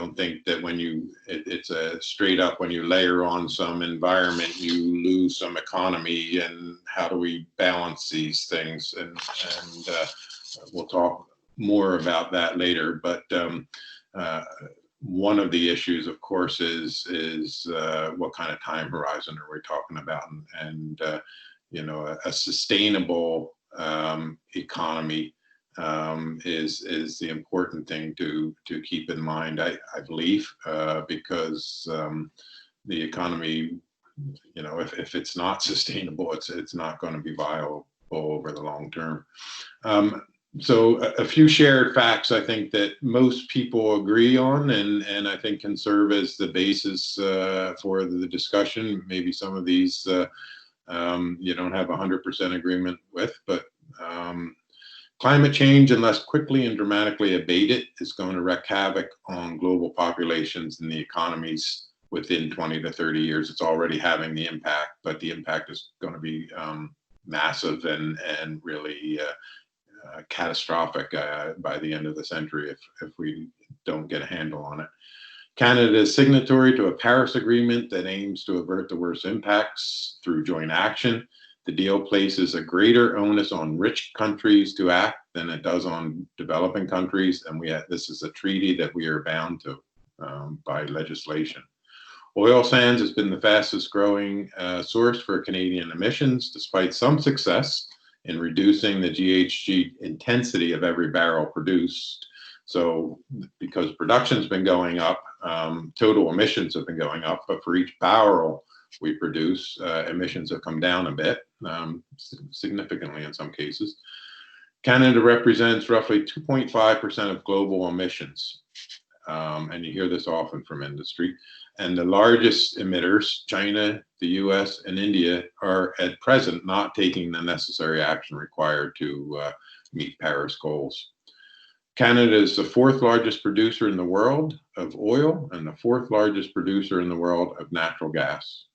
don't think that when it's a straight up, when you layer on some environment, you lose some economy, and how do we balance these things? And we'll talk more about that later. But one of the issues, of course, is what kind of time horizon are we talking about? And you know, a sustainable economy is the important thing to keep in mind, I believe, because the economy, you know, if it's not sustainable, it's not going to be viable over the long term. So a few shared facts I think that most people agree on, and I think can serve as the basis for the discussion. Maybe some of these you don't have 100% agreement with, but climate change, unless quickly and dramatically abated, is going to wreak havoc on global populations and the economies within 20 to 30 years. It's already having the impact, but the impact is going to be massive and really catastrophic by the end of the century if we don't get a handle on it. Canada is signatory to a Paris Agreement that aims to avert the worst impacts through joint action. The deal places a greater onus on rich countries to act than it does on developing countries, and this is a treaty that we are bound to by legislation. Oil sands has been the fastest growing source for Canadian emissions, despite some success in reducing the GHG intensity of every barrel produced. So because production's been going up, total emissions have been going up, but for each barrel we produce, emissions have come down a bit, significantly in some cases. Canada represents roughly 2.5% of global emissions, and you hear this often from industry. And the largest emitters, China, the US, and India, are at present not taking the necessary action required to meet Paris goals. Canada is the fourth largest producer in the world of oil and the fourth largest producer in the world of natural gas.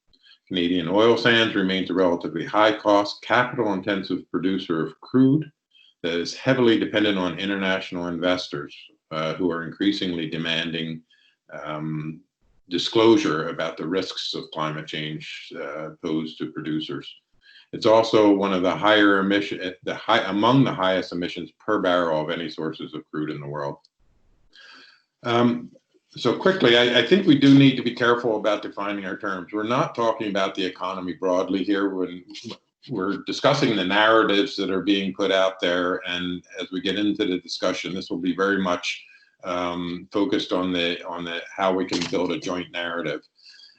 Canadian oil sands remains a relatively high-cost, capital-intensive producer of crude that is heavily dependent on international investors who are increasingly demanding disclosure about the risks of climate change posed to producers. It's also one of the higher emission, among the highest emissions per barrel of any sources of crude in the world. So quickly, I think we do need to be careful about defining our terms. We're not talking about the economy broadly here. When we're discussing the narratives that are being put out there, and as we get into the discussion, this will be very much focused on the how we can build a joint narrative.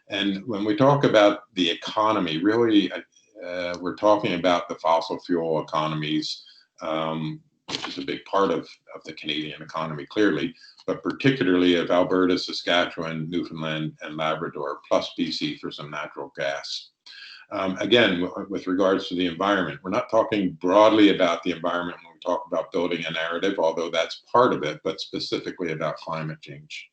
And when we talk about the economy, really, we're talking about the fossil fuel economies, which is a big part of the Canadian economy, clearly, but particularly of Alberta, Saskatchewan, Newfoundland, and Labrador, plus BC for some natural gas. Again, with regards to the environment, we're not talking broadly about the environment when we talk about building a narrative, although that's part of it, but specifically about climate change.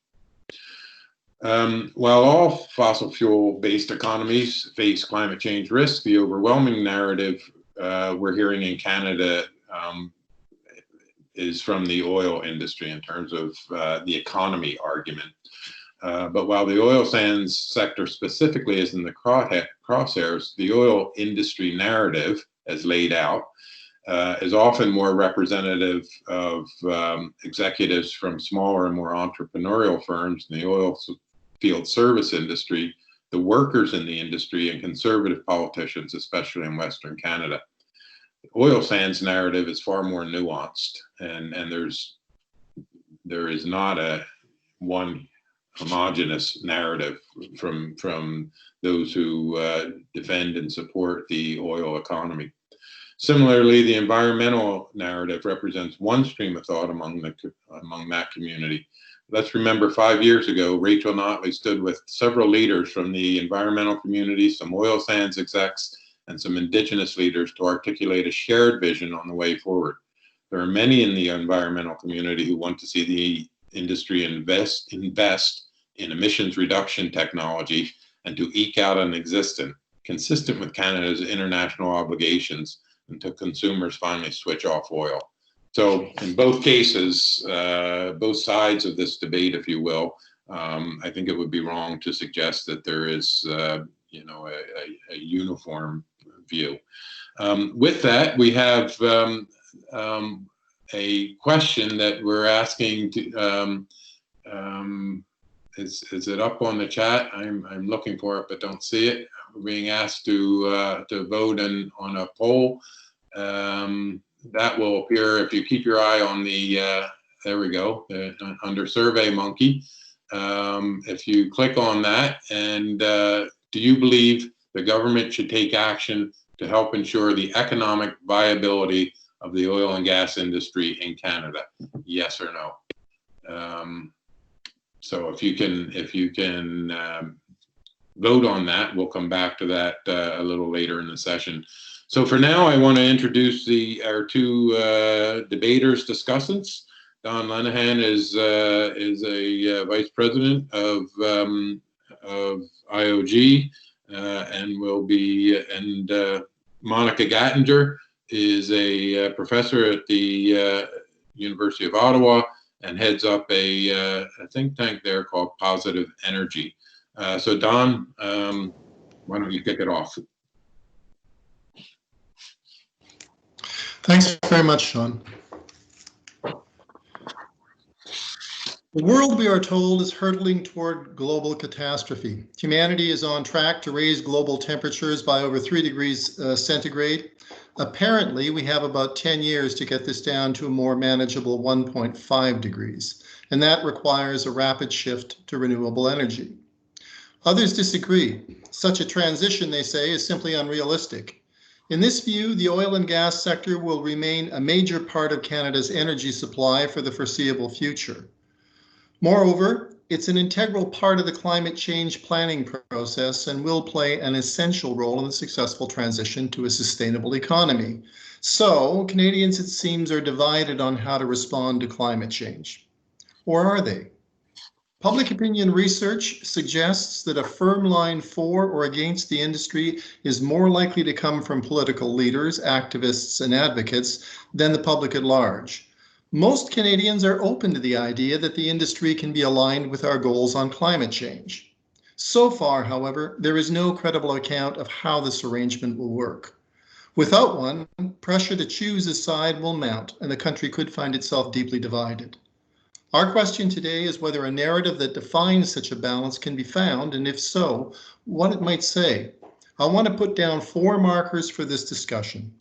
While all fossil fuel-based economies face climate change risk, the overwhelming narrative we're hearing in Canada is from the oil industry in terms of the economy argument. But while the oil sands sector specifically is in the crosshairs, the oil industry narrative, as laid out, is often more representative of executives from smaller and more entrepreneurial firms in the oil field service industry, the workers in the industry, and conservative politicians, especially in Western Canada. The oil sands narrative is far more nuanced, and there is not a one homogeneous narrative from those who defend and support the oil economy. Similarly, the environmental narrative represents one stream of thought among that community. Let's remember 5 years ago, Rachel Notley stood with several leaders from the environmental community, some oil sands execs, and some Indigenous leaders to articulate a shared vision on the way forward. There are many in the environmental community who want to see the industry invest in emissions reduction technology and to eke out an existence consistent with Canada's international obligations until consumers finally switch off oil. So in both cases, both sides of this debate, if you will, I think it would be wrong to suggest that there is, you know, a uniform view. With that, we have a question that we're asking to, is it up on the chat? I'm looking for it, but don't see it. We're being asked to vote on a poll. That will appear if you keep your eye on the, there we go, under Survey Monkey. If you click on that, and do you believe the government should take action to help ensure the economic viability of the oil and gas industry in Canada? Yes or no? So if you can vote on that, we'll come back to that a little later in the session. So for now, I want to introduce our two debaters, discussants. Don Lenihan is a vice president of IOG, and will be, and Monica Gattinger is a professor at the University of Ottawa and heads up a think tank there called Positive Energy. So Don, why don't you kick it off? Thanks very much, Sean. The world, we are told, is hurtling toward global catastrophe. Humanity is on track to raise global temperatures by over 3 degrees centigrade. Apparently, we have about 10 years to get this down to a more manageable 1.5 degrees, and that requires a rapid shift to renewable energy. Others disagree. Such a transition, they say, is simply unrealistic. In this view, the oil and gas sector will remain a major part of Canada's energy supply for the foreseeable future. Moreover, it's an integral part of the climate change planning process and will play an essential role in the successful transition to a sustainable economy. So, Canadians, it seems, are divided on how to respond to climate change. Or are they? Public opinion research suggests that a firm line for or against the industry is more likely to come from political leaders, activists, and advocates than the public at large. Most Canadians are open to the idea that the industry can be aligned with our goals on climate change. So far, however, there is no credible account of how this arrangement will work. Without one, pressure to choose a side will mount, and the country could find itself deeply divided. Our question today is whether a narrative that defines such a balance can be found, and if so, what it might say. I want to put down 4 markers for this discussion.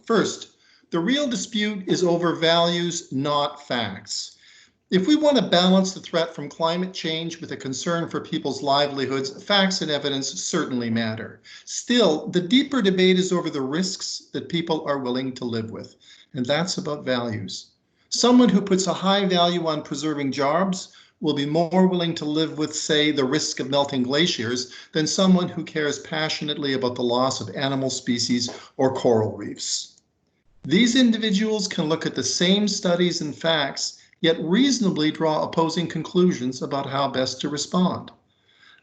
First, the real dispute is over values, not facts. If we want to balance the threat from climate change with a concern for people's livelihoods, facts and evidence certainly matter. Still, the deeper debate is over the risks that people are willing to live with, and that's about values. Someone who puts a high value on preserving jobs will be more willing to live with, say, the risk of melting glaciers than someone who cares passionately about the loss of animal species or coral reefs. These individuals can look at the same studies and facts, yet reasonably draw opposing conclusions about how best to respond.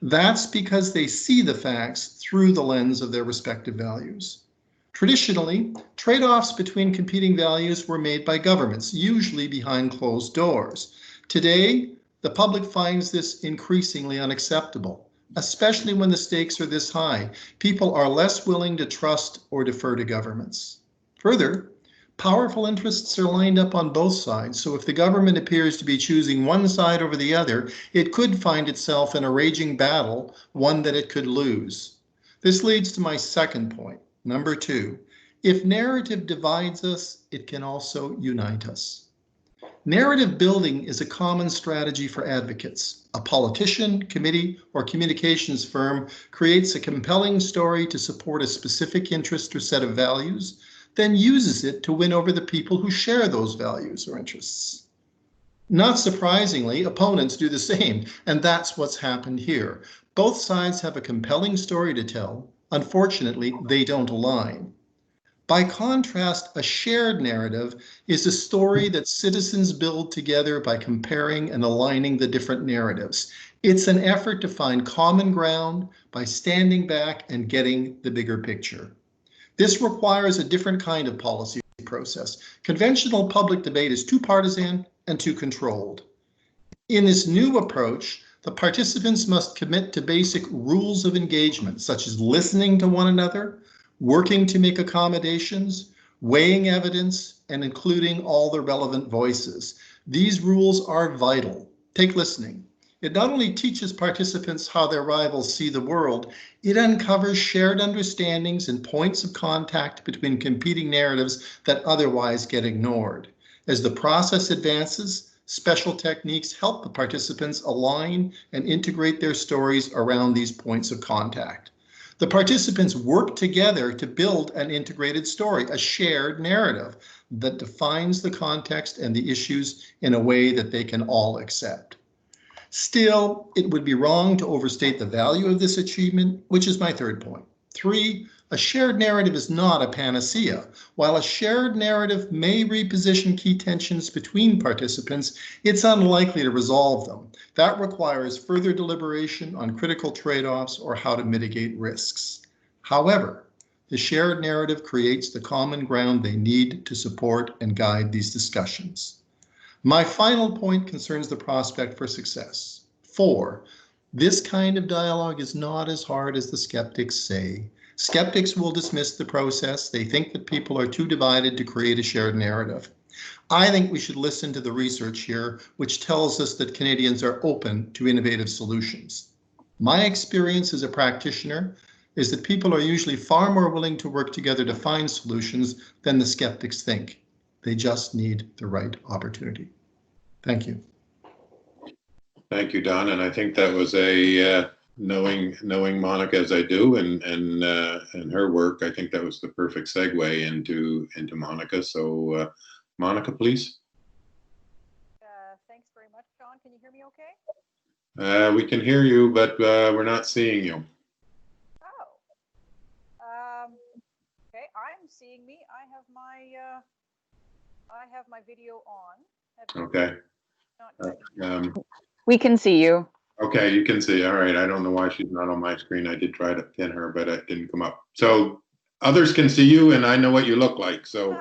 That's because they see the facts through the lens of their respective values. Traditionally, trade-offs between competing values were made by governments, usually behind closed doors. Today, the public finds this increasingly unacceptable, especially when the stakes are this high. People are less willing to trust or defer to governments. Further, powerful interests are lined up on both sides, so if the government appears to be choosing one side over the other, it could find itself in a raging battle, one that it could lose. This leads to my second point, number 2. If narrative divides us, it can also unite us. Narrative building is a common strategy for advocates. A politician, committee, or communications firm creates a compelling story to support a specific interest or set of values, then uses it to win over the people who share those values or interests. Not surprisingly, opponents do the same, and that's what's happened here. Both sides have a compelling story to tell. Unfortunately, they don't align. By contrast, a shared narrative is a story that citizens build together by comparing and aligning the different narratives. It's an effort to find common ground by standing back and getting the bigger picture. This requires a different kind of policy process. Conventional public debate is too partisan and too controlled. In this new approach, the participants must commit to basic rules of engagement, such as listening to one another, working to make accommodations, weighing evidence, and including all the relevant voices. These rules are vital. Take listening. It not only teaches participants how their rivals see the world, it uncovers shared understandings and points of contact between competing narratives that otherwise get ignored. As the process advances, special techniques help the participants align and integrate their stories around these points of contact. The participants work together to build an integrated story, a shared narrative that defines the context and the issues in a way that they can all accept. Still, it would be wrong to overstate the value of this achievement, which is my third point. 3, a shared narrative is not a panacea. While a shared narrative may reposition key tensions between participants, it's unlikely to resolve them. That requires further deliberation on critical trade-offs or how to mitigate risks. However, the shared narrative creates the common ground they need to support and guide these discussions. My final point concerns the prospect for success. 4, this kind of dialogue is not as hard as the skeptics say. Skeptics will dismiss the process. They think that people are too divided to create a shared narrative. I think we should listen to the research here, which tells us that Canadians are open to innovative solutions. My experience as a practitioner is that people are usually far more willing to work together to find solutions than the skeptics think. They just need the right opportunity. Thank you. Thank you, Don. And I think that was a knowing Monica as I do and her work. I think that was the perfect segue into Monica. So Monica, please. Thanks very much, John. Can you hear me okay? We can hear you, but we're not seeing you. Okay, I'm seeing me. I have my video on. Okay. We can see you. Okay, you can see. All right. I don't know why she's not on my screen. I did try to pin her, but it didn't come up. So others can see you, and I know what you look like. So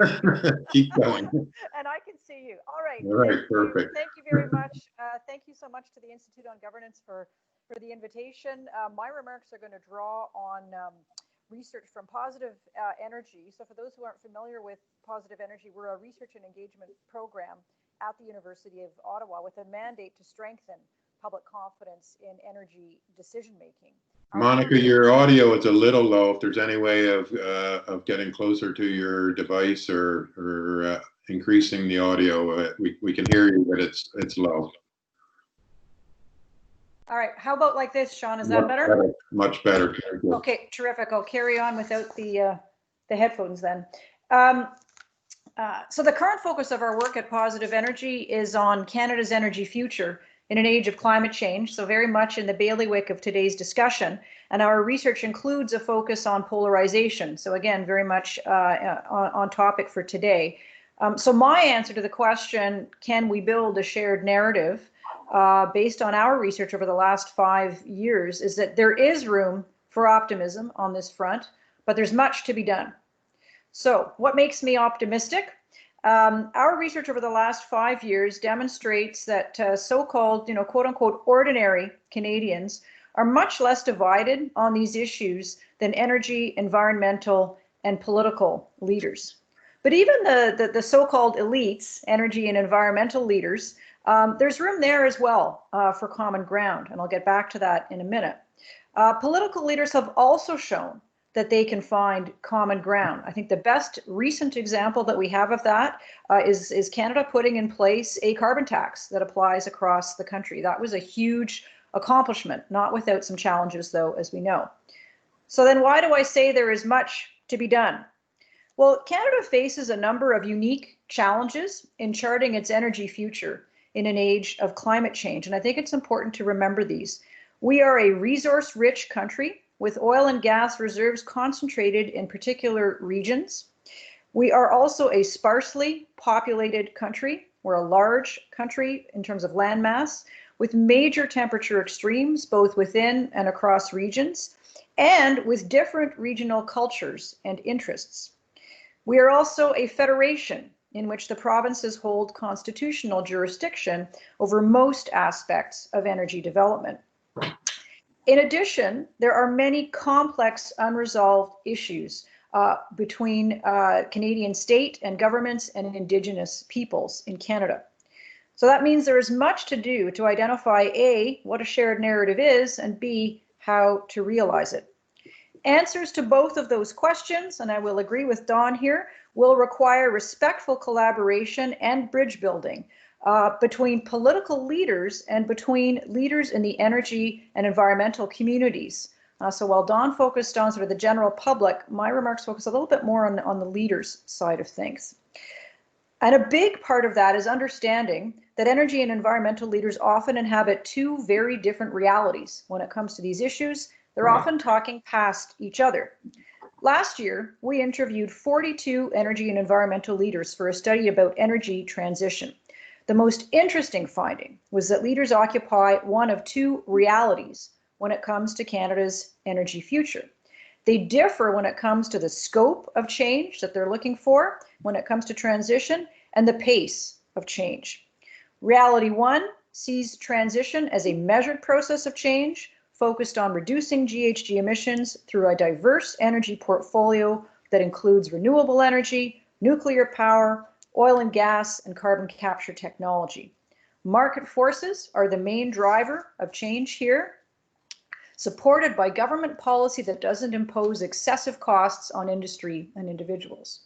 okay, keep going. And I can see you. All right. All right. Perfect. Thank you very much. Thank you so much to the Institute on Governance for the invitation. My remarks are going to draw on research from Positive Energy. So for those who aren't familiar with Positive Energy, we're a research and engagement program at the University of Ottawa with a mandate to strengthen public confidence in energy decision-making. Monica, your audio is a little low. If there's any way of getting closer to your device or increasing the audio, we can hear you, but it's low. All right. How about like this, Sean? Is that better? Much better. Okay, terrific. I'll carry on without the headphones then. So the current focus of our work at Positive Energy is on Canada's energy future in an age of climate change, so very much in the bailiwick of today's discussion. And our research includes a focus on polarization. So again, very much on topic for today. So my answer to the question, can we build a shared narrative based on our research over the last 5 years, is that there is room for optimism on this front, but there's much to be done. So what makes me optimistic? Our research over the last 5 years demonstrates that so-called, quote unquote, ordinary Canadians are much less divided on these issues than energy, environmental, and political leaders. But even the so-called elites, energy and environmental leaders, there's room there as well for common ground, and I'll get back to that in a minute. Political leaders have also shown that they can find common ground. I think the best recent example that we have of that is Canada putting in place a carbon tax that applies across the country. That was a huge accomplishment, not without some challenges though, as we know. So then why do I say there is much to be done? Well, Canada faces a number of unique challenges in charting its energy future in an age of climate change. And I think it's important to remember these. We are a resource-rich country with oil and gas reserves concentrated in particular regions. We are also a sparsely populated country. We're a large country in terms of land mass with major temperature extremes, both within and across regions, and with different regional cultures and interests. We are also a federation in which the provinces hold constitutional jurisdiction over most aspects of energy development. In addition, there are many complex unresolved issues between Canadian state and governments and Indigenous peoples in Canada. So that means there is much to do to identify A, what a shared narrative is, and B, how to realize it. Answers to both of those questions, and I will agree with Don here, will require respectful collaboration and bridge building between political leaders and between leaders in the energy and environmental communities. So while Don focused on sort of the general public, my remarks focus a little bit more on the leaders side of things. And a big part of that is understanding that energy and environmental leaders often inhabit two very different realities when it comes to these issues. They're often talking past each other. Last year, we interviewed 42 energy and environmental leaders for a study about energy transition. The most interesting finding was that leaders occupy one of two realities when it comes to Canada's energy future. They differ when it comes to the scope of change that they're looking for, when it comes to transition, and the pace of change. Reality one sees transition as a measured process of change, focused on reducing GHG emissions through a diverse energy portfolio that includes renewable energy, nuclear power, oil and gas, and carbon capture technology. Market forces are the main driver of change here, supported by government policy that doesn't impose excessive costs on industry and individuals.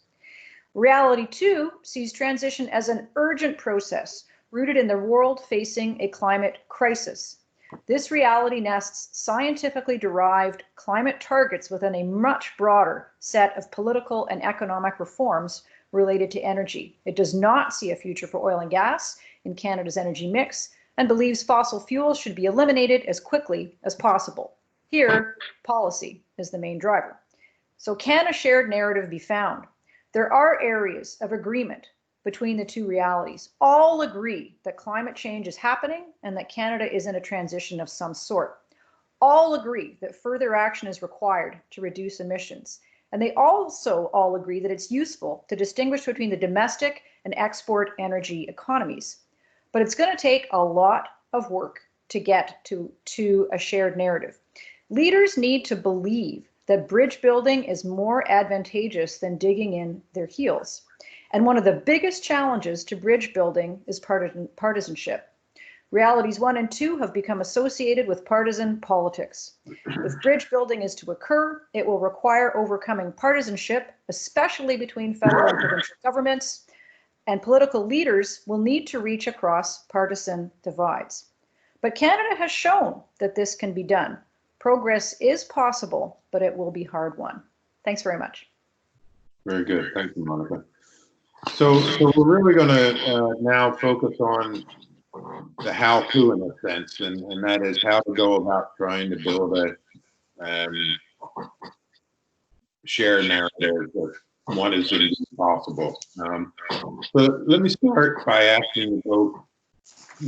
Reality two sees transition as an urgent process rooted in the world facing a climate crisis. This reality nests scientifically derived climate targets within a much broader set of political and economic reforms related to energy. It does not see a future for oil and gas in Canada's energy mix and believes fossil fuels should be eliminated as quickly as possible. Here, policy is the main driver. So can a shared narrative be found? There are areas of agreement between the two realities. All agree that climate change is happening and that Canada is in a transition of some sort. All agree that further action is required to reduce emissions. And they also all agree that it's useful to distinguish between the domestic and export energy economies. But it's going to take a lot of work to get to a shared narrative. Leaders need to believe that bridge building is more advantageous than digging in their heels. And one of the biggest challenges to bridge building is partisanship. Realities 1 and 2 have become associated with partisan politics. If bridge building is to occur, it will require overcoming partisanship, especially between federal and provincial governments, and political leaders will need to reach across partisan divides. But Canada has shown that this can be done. Progress is possible, but it will be hard won. Thanks very much. Very good. Thank you, Monica. So we're really going to now focus on the how-to in a sense, and that is how to go about trying to build a shared narrative that one is possible. So let me start by asking you both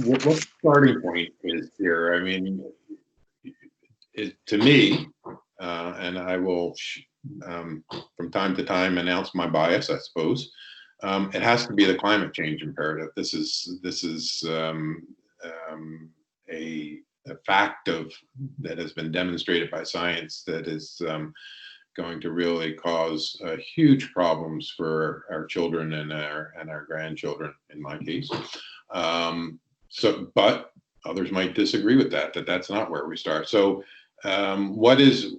what the starting point is here. I mean, to me, and I will from time to time announce my bias, I suppose. It has to be the climate change imperative. This is a fact that has been demonstrated by science that is going to really cause huge problems for our children and our grandchildren, in my case. But others might disagree with that's not where we start. So what is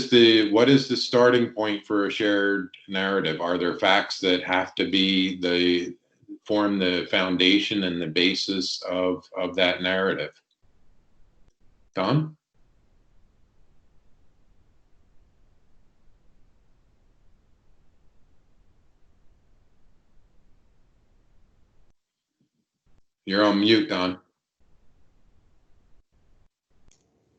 the starting point for a shared narrative? Are there facts that have to be form the foundation and the basis of that narrative? Don? You're on mute, Don.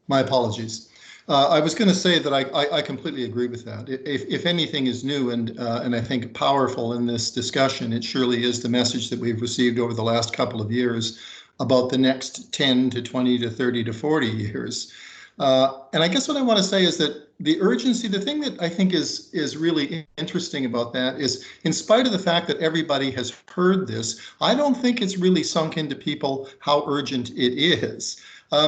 My apologies. I was going to say that I completely agree with that. If anything is new and I think powerful in this discussion, it surely is the message that we've received over the last couple of years about the next 10 to 20 to 30 to 40 years. And I guess what I want to say is that the urgency, the thing that I think is really interesting about that is, in spite of the fact that everybody has heard this, I don't think it's really sunk into people how urgent it is.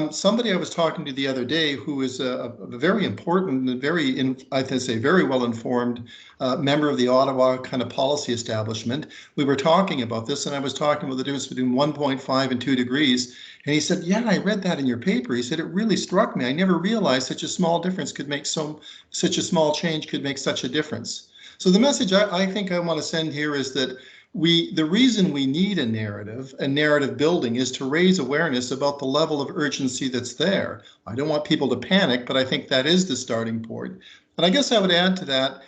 Somebody I was talking to the other day who is a very important and very well-informed member of the Ottawa kind of policy establishment. We were talking about this, and I was talking about the difference between 1.5 and 2 degrees. And he said, yeah, I read that in your paper. He said, it really struck me. I never realized such a small difference could make such a small change could make such a difference. So the message I think I want to send here is that the reason we need a narrative building, is to raise awareness about the level of urgency that's there. I don't want people to panic, but I think that is the starting point. And I guess I would add to that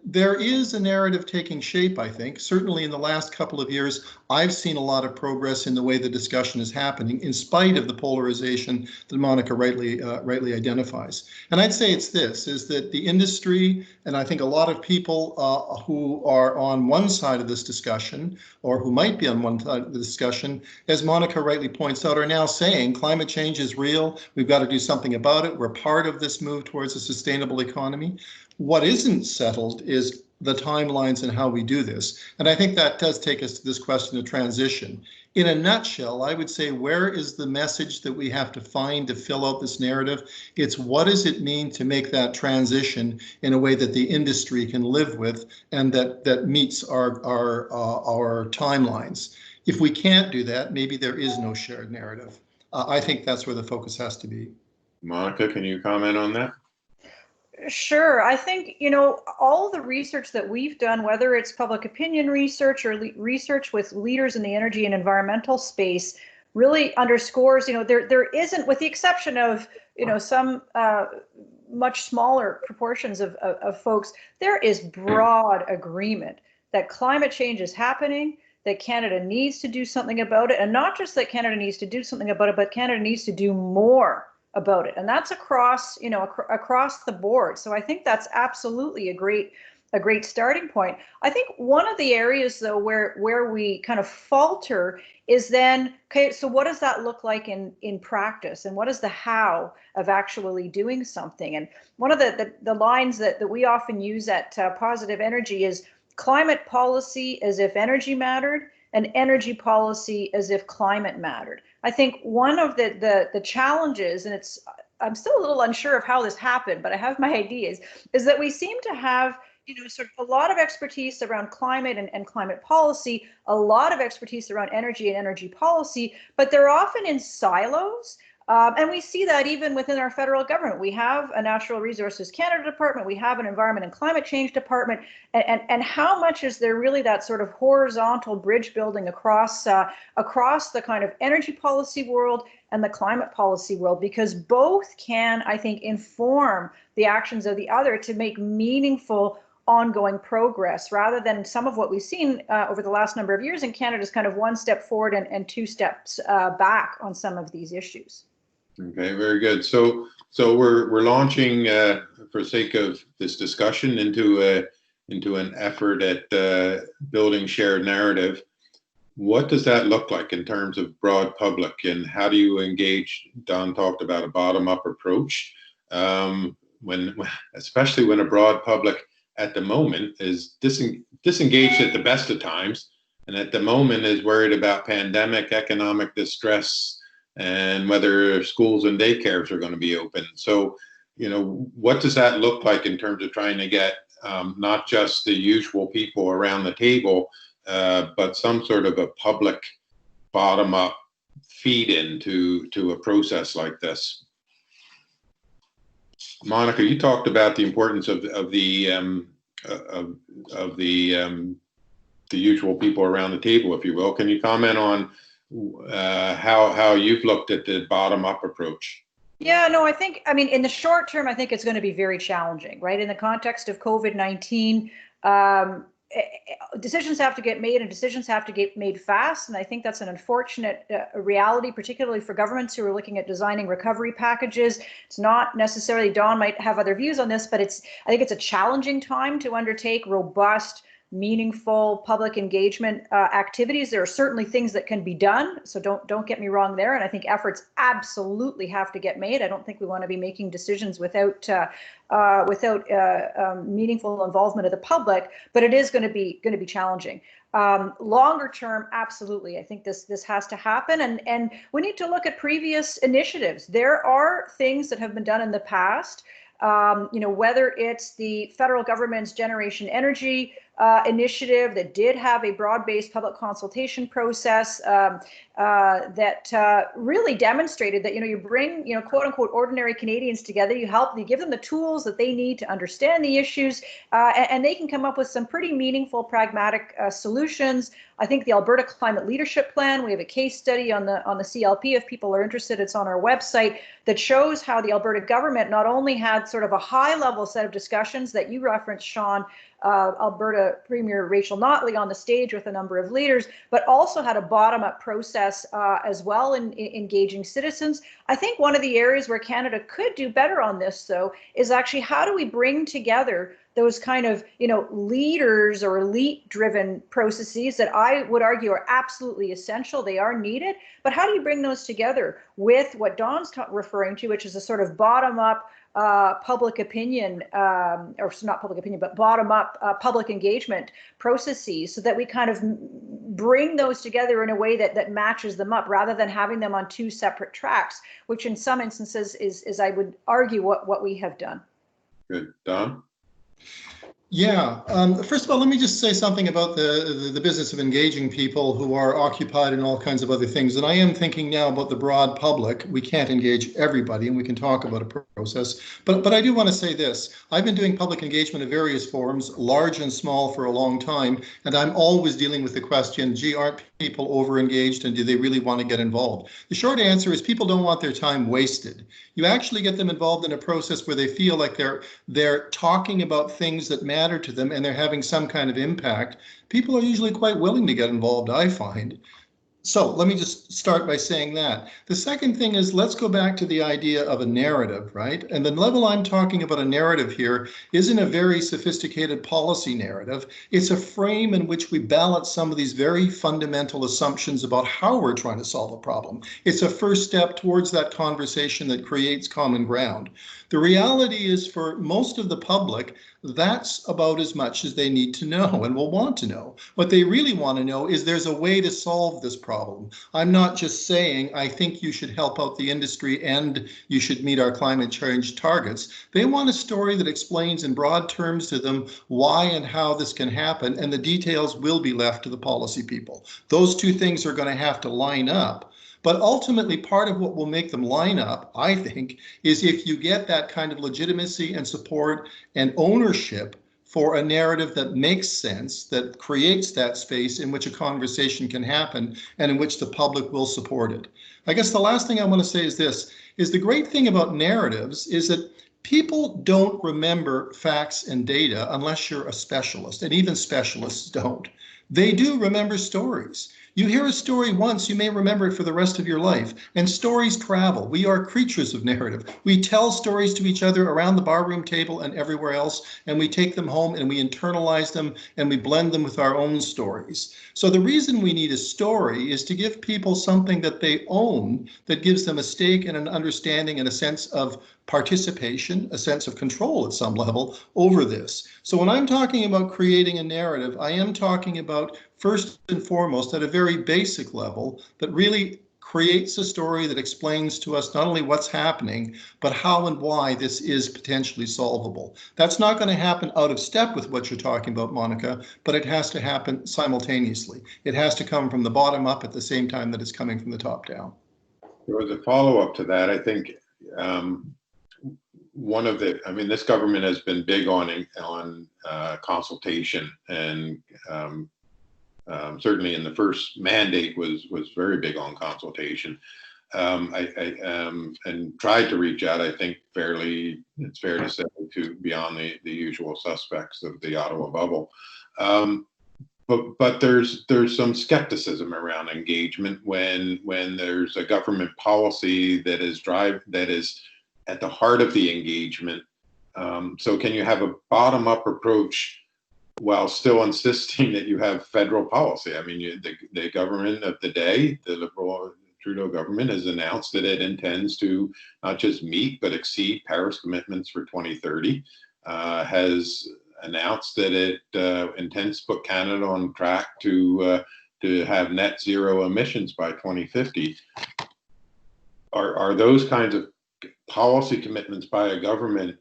there is a narrative taking shape, I think. Certainly in the last couple of years, I've seen a lot of progress in the way the discussion is happening, in spite of the polarization that Monica rightly identifies. And I'd say it's this, is that the industry, and I think a lot of people who are on one side of this discussion, or who might be on one side of the discussion, as Monica rightly points out, are now saying climate change is real, we've got to do something about it, we're part of this move towards a sustainable economy. What isn't settled is the timelines and how we do this. And I think that does take us to this question of transition. In a nutshell, I would say, where is the message that we have to find to fill out this narrative? It's what does it mean to make that transition in a way that the industry can live with and that meets our timelines. If we can't do that, maybe there is no shared narrative. I think that's where the focus has to be. Monica, can you comment on that? Sure. I think, all the research that we've done, whether it's public opinion research or research with leaders in the energy and environmental space, really underscores, there isn't, with the exception of, some much smaller proportions of folks, there is broad agreement that climate change is happening, that Canada needs to do something about it, and not just that Canada needs to do something about it, but Canada needs to do more about it, and that's across the board. So I think that's absolutely a great starting point. I think one of the areas though where we kind of falter is then, okay, so what does that look like in practice, and what is the how of actually doing something? And one of the lines that we often use at Positive Energy is climate policy as if energy mattered, and energy policy as if climate mattered. I think one of the challenges, and I'm still a little unsure of how this happened, but I have my ideas, is that we seem to have sort of a lot of expertise around climate and climate policy, a lot of expertise around energy and energy policy, but they're often in silos. And we see that even within our federal government. We have a Natural Resources Canada department, we have an Environment and Climate Change department, and how much is there really that sort of horizontal bridge building across the kind of energy policy world and the climate policy world, because both can, I think, inform the actions of the other to make meaningful ongoing progress, rather than some of what we've seen over the last number of years in Canada is kind of one step forward and two steps back on some of these issues. Okay, very good. So we're launching, for sake of this discussion, into an effort at building shared narrative. What does that look like in terms of broad public, and how do you engage? Don talked about a bottom-up approach, especially when a broad public at the moment is disengaged at the best of times, and at the moment is worried about pandemic, economic distress, and whether schools and daycares are going to be open. So, what does that look like in terms of trying to get not just the usual people around the table, but some sort of a public bottom-up feed-in to a process like this? Monica, you talked about the importance of the usual people around the table, if you will. Can you comment on how you've looked at the bottom-up approach? Yeah, no, in the short term, I think it's going to be very challenging, right? In the context of COVID-19, decisions have to get made, and decisions have to get made fast. And I think that's an unfortunate reality, particularly for governments who are looking at designing recovery packages. It's not necessarily, Don might have other views on this, but I think it's a challenging time to undertake robust meaningful public engagement activities. There are certainly things that can be done, so don't get me wrong there. And I think efforts absolutely have to get made. I don't think we want to be making decisions without meaningful involvement of the public, but it is going to be challenging. Longer term, absolutely. I think this has to happen, and we need to look at previous initiatives. There are things that have been done in the past. Whether it's the federal government's generation energy initiative that did have a broad-based public consultation process that really demonstrated that, you bring, quote unquote, ordinary Canadians together, you give them the tools that they need to understand the issues, and they can come up with some pretty meaningful, pragmatic solutions. I think the Alberta Climate Leadership Plan, we have a case study on the CLP. If people are interested, it's on our website, that shows how the Alberta government not only had sort of a high-level set of discussions that you referenced, Sean, Alberta Premier Rachel Notley on the stage with a number of leaders, but also had a bottom-up process as well in engaging citizens. I think one of the areas where Canada could do better on this, though, is actually how do we bring together those kind of, leaders or elite-driven processes that I would argue are absolutely essential. They are needed, but how do you bring those together with what Don's referring to, which is a sort of bottom-up public opinion, or not public opinion, but bottom-up public engagement processes, so that we kind of bring those together in a way that matches them up, rather than having them on two separate tracks, which in some instances is I would argue, what we have done. Good. Don? Yeah. First of all, let me just say something about the business of engaging people who are occupied in all kinds of other things. And I am thinking now about the broad public. We can't engage everybody, and we can talk about a process. But I do want to say this. I've been doing public engagement in various forms, large and small, for a long time. And I'm always dealing with the question, gee, aren't people over-engaged, and do they really want to get involved? The short answer is people don't want their time wasted. You actually get them involved in a process where they feel like they're talking about things that matter to them and they're having some kind of impact. People are usually quite willing to get involved, I find. So let me just start by saying that. The second thing is, let's go back to the idea of a narrative, right? And the level I'm talking about a narrative here isn't a very sophisticated policy narrative. It's a frame in which we balance some of these very fundamental assumptions about how we're trying to solve a problem. It's a first step towards that conversation that creates common ground. The reality is, for most of the public, that's about as much as they need to know and will want to know. What they really want to know is there's a way to solve this problem. I'm not just saying, I think you should help out the industry and you should meet our climate change targets. They want a story that explains in broad terms to them why and how this can happen, and the details will be left to the policy people. Those two things are going to have to line up. But ultimately, part of what will make them line up, I think, is if you get that kind of legitimacy and support and ownership for a narrative that makes sense, that creates that space in which a conversation can happen and in which the public will support it. I guess the last thing I want to say is this, is the great thing about narratives is that people don't remember facts and data unless you're a specialist, and even specialists don't. They do remember stories. You hear a story once, you may remember it for the rest of your life. And stories travel. We are creatures of narrative. We tell stories to each other around the barroom table and everywhere else, and we take them home and we internalize them and we blend them with our own stories. So the reason we need a story is to give people something that they own, that gives them a stake and an understanding and a sense of participation, a sense of control at some level over this. So when I'm talking about creating a narrative, I am talking about, first and foremost, at a very basic level, that really creates a story that explains to us not only what's happening, but how and why this is potentially solvable. That's not going to happen out of step with what you're talking about, Monica, but it has to happen simultaneously. It has to come from the bottom up at the same time that it's coming from the top down. There was a follow-up to that. I think this government has been big on consultation, and certainly in the first mandate was very big on consultation. And tried to reach out, I think it's fair to say, to beyond the usual suspects of the Ottawa bubble. But there's some skepticism around engagement when there's a government policy that is at the heart of the engagement. So can you have a bottom-up approach while still insisting that you have federal policy. I mean, the government of the day, the Liberal Trudeau government, has announced that it intends to not just meet but exceed Paris commitments for 2030. Has announced that it intends to put Canada on track to have net zero emissions by 2050. Are those kinds of policy commitments by a government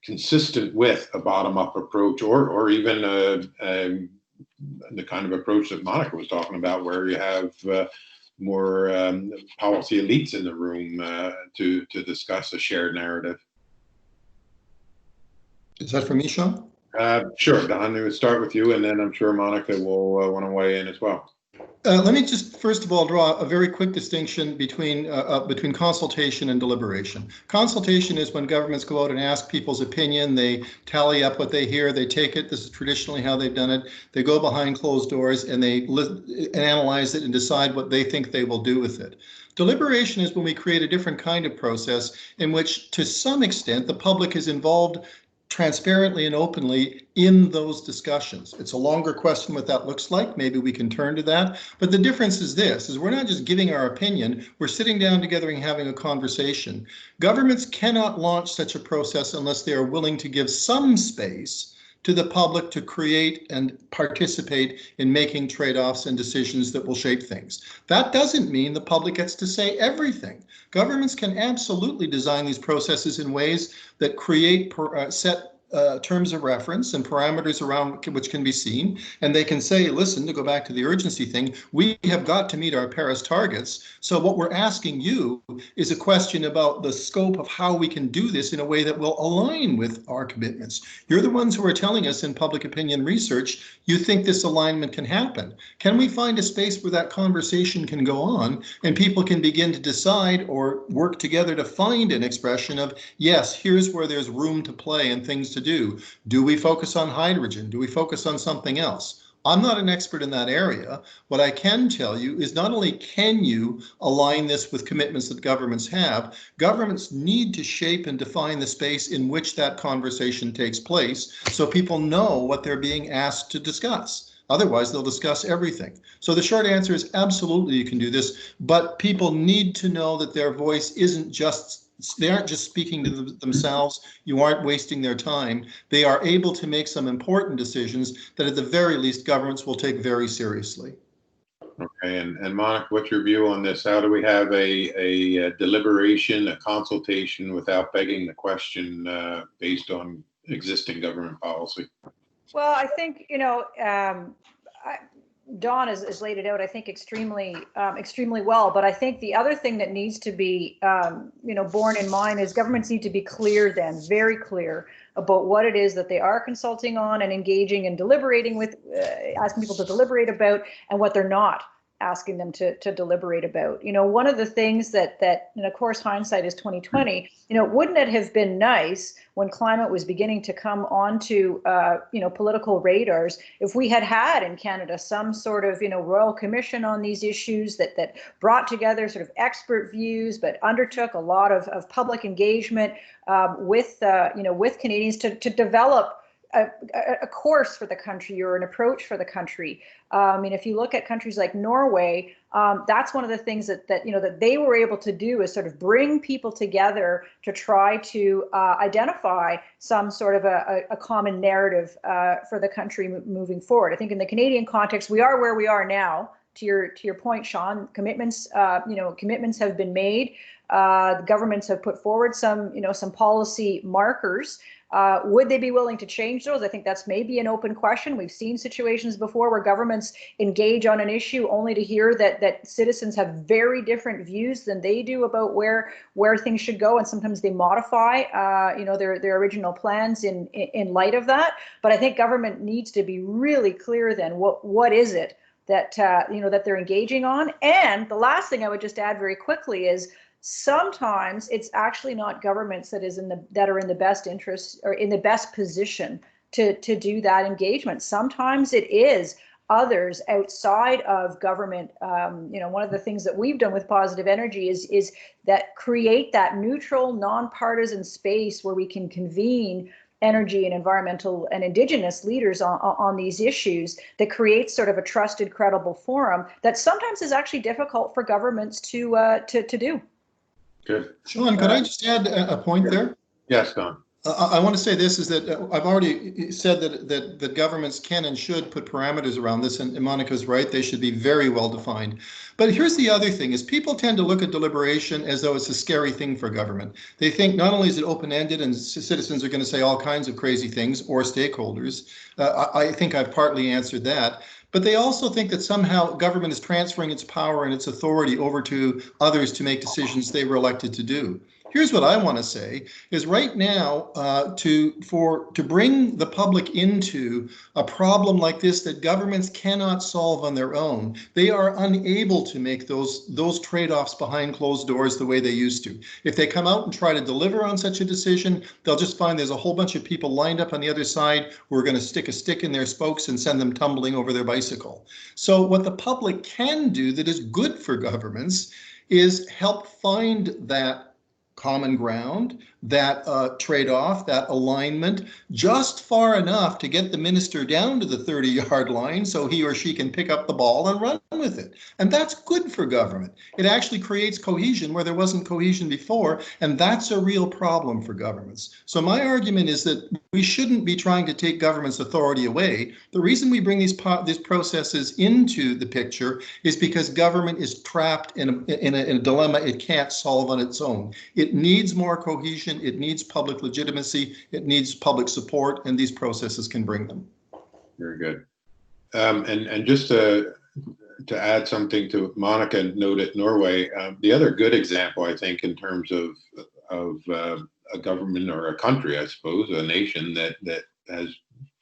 consistent with a bottom-up approach, or even the kind of approach that Monica was talking about, where you have more policy elites in the room to discuss a shared narrative? Is that for me, Sean? Sure, Don, we'll start with you, and then I'm sure Monica will want to weigh in as well. Let me just first of all draw a very quick distinction between consultation and deliberation. Consultation is when governments go out and ask people's opinion. They tally up what they hear. They take it. This is traditionally how they've done it. They go behind closed doors and they analyze it and decide what they think they will do with it. Deliberation is when we create a different kind of process in which, to some extent, the public is involved transparently and openly in those discussions. It's a longer question what that looks like. Maybe we can turn to that. But the difference is this, is we're not just giving our opinion, we're sitting down together and having a conversation. Governments cannot launch such a process unless they are willing to give some space to the public to create and participate in making trade-offs and decisions that will shape things. That doesn't mean the public gets to say everything. Governments can absolutely design these processes in ways that create set terms of reference and parameters around which can be seen, and they can say, listen, to go back to the urgency thing, we have got to meet our Paris targets. So what we're asking you is a question about the scope of how we can do this in a way that will align with our commitments. You're the ones who are telling us in public opinion research, you think this alignment can happen. Can we find a space where that conversation can go on and people can begin to decide or work together to find an expression of, yes, here's where there's room to play and things to do. Do we focus on hydrogen? Do we focus on something else? I'm not an expert in that area. What I can tell you is not only can you align this with commitments that governments have, governments need to shape and define the space in which that conversation takes place so people know what they're being asked to discuss. Otherwise, they'll discuss everything. So the short answer is absolutely you can do this, but people need to know that their voice isn't just, they aren't just speaking to themselves. You aren't wasting their time. They are able to make some important decisions that at the very least governments will take very seriously. Okay, and Monica, what's your view on this? How do we have a deliberation, a consultation without begging the question based on existing government policy? Well, I think, Dawn has laid it out, I think, extremely well. But I think the other thing that needs to be, borne in mind is governments need to be clear then, very clear about what it is that they are consulting on and engaging and deliberating with, asking people to deliberate about, and what they're not asking them to deliberate about. One of the things that, and of course, hindsight is 2020, wouldn't it have been nice when climate was beginning to come onto, political radars, if we had in Canada some sort of, royal commission on these issues that brought together sort of expert views, but undertook a lot of public engagement with Canadians to develop a course for the country or an approach for the country. If you look at countries like Norway, that's one of the things that they were able to do is sort of bring people together to try to identify some sort of a common narrative for the country moving forward. I think in the Canadian context, we are where we are now. To your point, Sean, commitments have been made. The governments have put forward some policy markers. Would they be willing to change those? I think that's maybe an open question. We've seen situations before where governments engage on an issue only to hear that citizens have very different views than they do about where things should go, and sometimes they modify their original plans in light of that. But I think government needs to be really clear then what is it that that they're engaging on. And the last thing I would just add very quickly is, sometimes it's actually not governments that are in the best interest or in the best position to do that engagement. Sometimes it is others outside of government. One of the things that we've done with Positive Energy is that create that neutral, nonpartisan space where we can convene energy and environmental and Indigenous leaders on these issues that creates sort of a trusted, credible forum that sometimes is actually difficult for governments to do. Good. Sean, could I just add a point there? Yes, Don. I want to say this is that I've already said that governments can and should put parameters around this, and Monica's right, they should be very well defined. But here's the other thing, is people tend to look at deliberation as though it's a scary thing for government. They think not only is it open-ended and citizens are going to say all kinds of crazy things, or stakeholders. I think I've partly answered that. But they also think that somehow government is transferring its power and its authority over to others to make decisions they were elected to do. Here's what I want to say is right now to bring the public into a problem like this that governments cannot solve on their own. They are unable to make those trade-offs behind closed doors the way they used to. If they come out and try to deliver on such a decision, they'll just find there's a whole bunch of people lined up on the other side who are going to stick a stick in their spokes and send them tumbling over their bicycle. So what the public can do that is good for governments is help find that common ground, that trade-off, that alignment, just far enough to get the minister down to the 30-yard line so he or she can pick up the ball and run with it. And that's good for government. It actually creates cohesion where there wasn't cohesion before, and that's a real problem for governments. So my argument is that we shouldn't be trying to take government's authority away. The reason we bring these processes into the picture is because government is trapped in a dilemma it can't solve on its own. It needs more cohesion, it needs public legitimacy, it needs public support, and these processes can bring them. Very good. And just to add something to Monica noted Norway, the other good example, I think, in terms of a government or a country, I suppose, a nation that has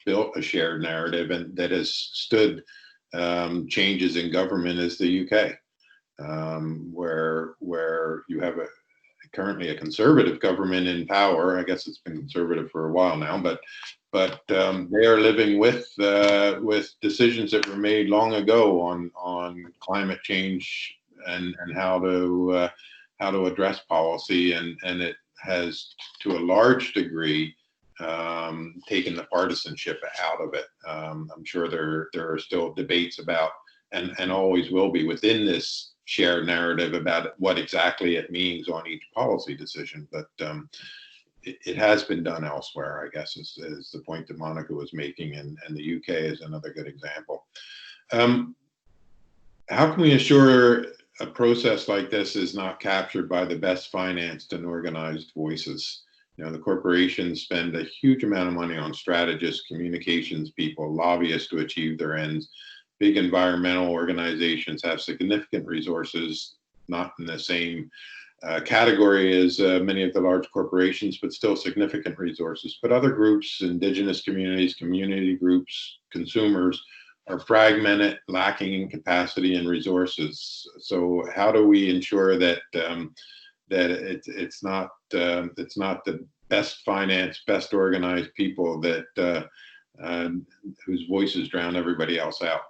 built a shared narrative and that has stood changes in government is the UK, where you have currently a conservative government in power. I guess it's been conservative for a while now, but they are living with decisions that were made long ago on climate change and how to address policy, and it has to a large degree taken the partisanship out of it. I'm sure there are still debates about and always will be within this shared narrative about what exactly it means on each policy decision, but it has been done elsewhere, I guess, is the point that Monica was making, and the UK is another good example. How can we assure a process like this is not captured by the best financed and organized voices? You know, the corporations spend a huge amount of money on strategists, communications people, lobbyists to achieve their ends. Big environmental organizations have significant resources, not in the same category as many of the large corporations, but still significant resources. But other groups, indigenous communities, community groups, consumers, are fragmented, lacking in capacity and resources. So how do we ensure that it's not the best financed, best organized people that whose voices drown everybody else out?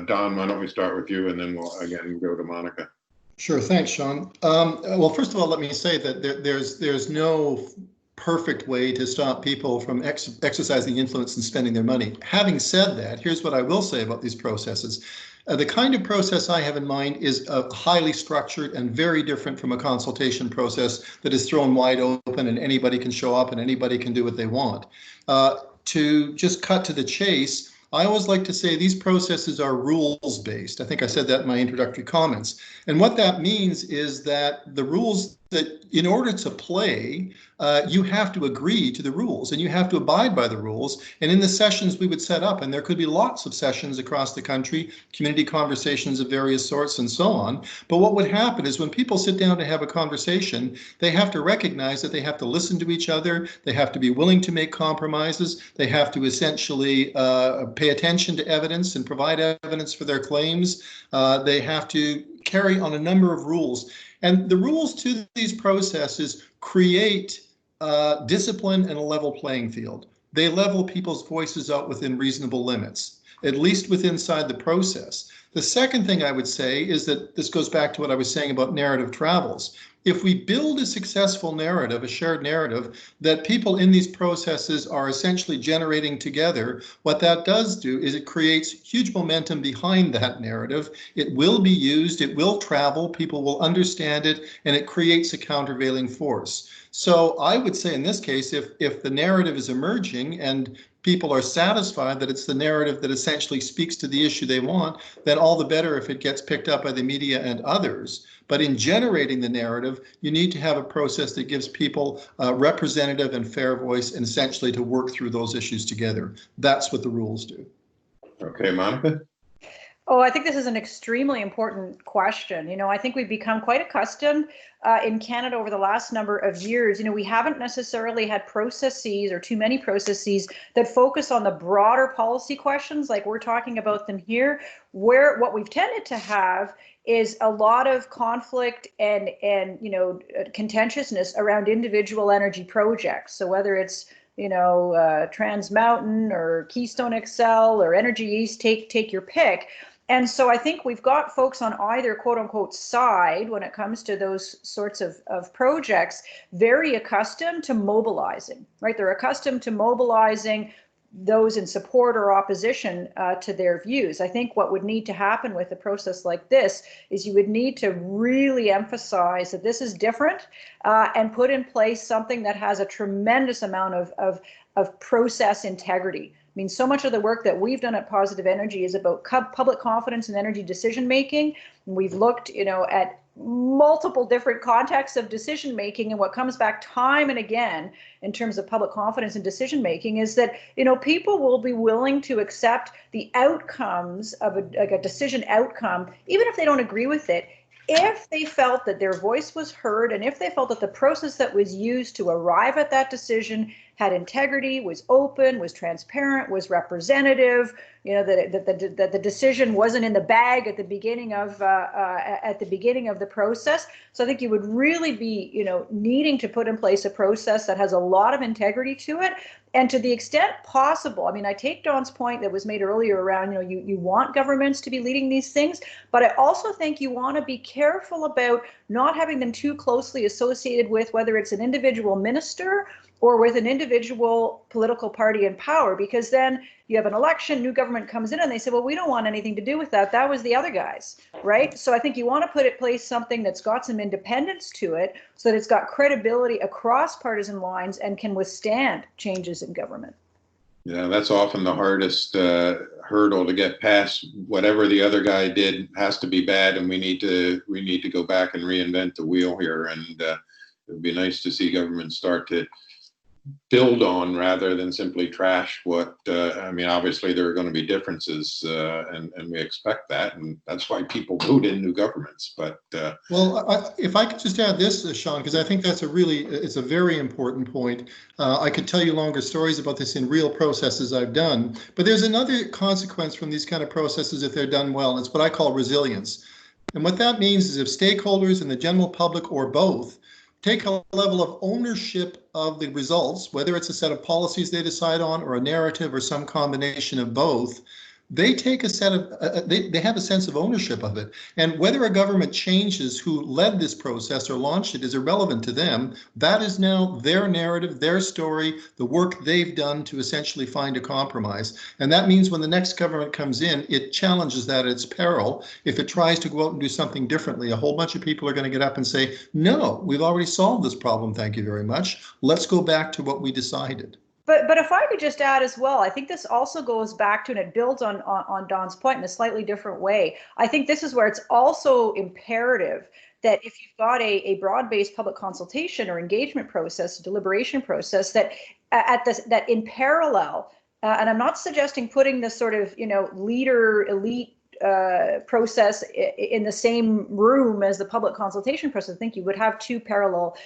Don, why don't we start with you, and then we'll again go to Monica. Sure, thanks, Sean. Well, first of all, let me say that there's no perfect way to stop people from exercising influence and spending their money. Having said that, here's what I will say about these processes. The kind of process I have in mind is highly structured and very different from a consultation process that is thrown wide open and anybody can show up and anybody can do what they want. To just cut to the chase, I always like to say these processes are rules-based. I think I said that in my introductory comments. And what that means is that the rules that in order to play, you have to agree to the rules and you have to abide by the rules. And in the sessions we would set up, and there could be lots of sessions across the country, community conversations of various sorts and so on. But what would happen is when people sit down to have a conversation, they have to recognize that they have to listen to each other. They have to be willing to make compromises. They have to essentially pay attention to evidence and provide evidence for their claims. They have to carry on a number of rules. And the rules to these processes create discipline and a level playing field. They level people's voices out within reasonable limits, at least within inside the process. The second thing I would say is that this goes back to what I was saying about narrative travels. If we build a successful narrative, a shared narrative, that people in these processes are essentially generating together, what that does do is it creates huge momentum behind that narrative. It will be used, it will travel, people will understand it, and it creates a countervailing force. So I would say in this case, if the narrative is emerging and people are satisfied that it's the narrative that essentially speaks to the issue they want, then all the better if it gets picked up by the media and others. But in generating the narrative, you need to have a process that gives people a representative and fair voice, and essentially to work through those issues together. That's what the rules do. Okay, Monica? Oh, I think this is an extremely important question. You know, I think we've become quite accustomed in Canada over the last number of years. You know, we haven't necessarily had processes, or too many processes, that focus on the broader policy questions like we're talking about them here, where what we've tended to have is a lot of conflict and you know, contentiousness around individual energy projects. So whether it's, you know, Trans Mountain or Keystone XL or Energy East, take your pick. And so I think we've got folks on either quote unquote side when it comes to those sorts of projects very accustomed to mobilizing, right? They're accustomed to mobilizing those in support or opposition to their views. I think what would need to happen with a process like this is you would need to really emphasize that this is different and put in place something that has a tremendous amount of process integrity. I mean, so much of the work that we've done at Positive Energy is about public confidence in energy decision making. We've looked, you know, at multiple different contexts of decision making, and what comes back time and again in terms of public confidence in decision making is that, you know, people will be willing to accept the outcomes of a decision outcome, even if they don't agree with it, if they felt that their voice was heard, and if they felt that the process that was used to arrive at that decision had integrity, was open, was transparent, was representative, you know, that the decision wasn't in the bag at the beginning of the process. So I think you would really be, you know, needing to put in place a process that has a lot of integrity to it. And to the extent possible, I mean, I take Don's point that was made earlier around, you know, you want governments to be leading these things, but I also think you want to be careful about not having them too closely associated with whether it's an individual minister or with an individual political party in power, because then you have an election, new government comes in and they say, well, we don't want anything to do with that. That was the other guys, right? So I think you want to put in place something that's got some independence to it so that it's got credibility across partisan lines and can withstand changes in government. Yeah, that's often the hardest hurdle to get past. Whatever the other guy did has to be bad, and we need to go back and reinvent the wheel here. And it would be nice to see government start to build on rather than simply trash what, I mean, obviously there are going to be differences and we expect that, and that's why people vote in new governments. But well, if I could just add this, Sean, because I think that's it's a very important point. I could tell you longer stories about this in real processes I've done, but there's another consequence from these kind of processes if they're done well. It's what I call resilience. And what that means is if stakeholders and the general public or both take a level of ownership of the results, whether it's a set of policies they decide on or a narrative or some combination of both, they take a set of, they have a sense of ownership of it. And whether a government changes who led this process or launched it is irrelevant to them. That is now their narrative, their story, the work they've done to essentially find a compromise. And that means when the next government comes in, it challenges that at its peril. If it tries to go out and do something differently, a whole bunch of people are going to get up and say, no, we've already solved this problem, thank you very much. Let's go back to what we decided. But if I could just add as well, I think this also goes back to, and it builds on Don's point in a slightly different way. I think this is where it's also imperative that if you've got a broad-based public consultation or engagement process, deliberation process, that that in parallel, and I'm not suggesting putting this sort of, you know, leader elite process in the same room as the public consultation process. I think you would have two parallel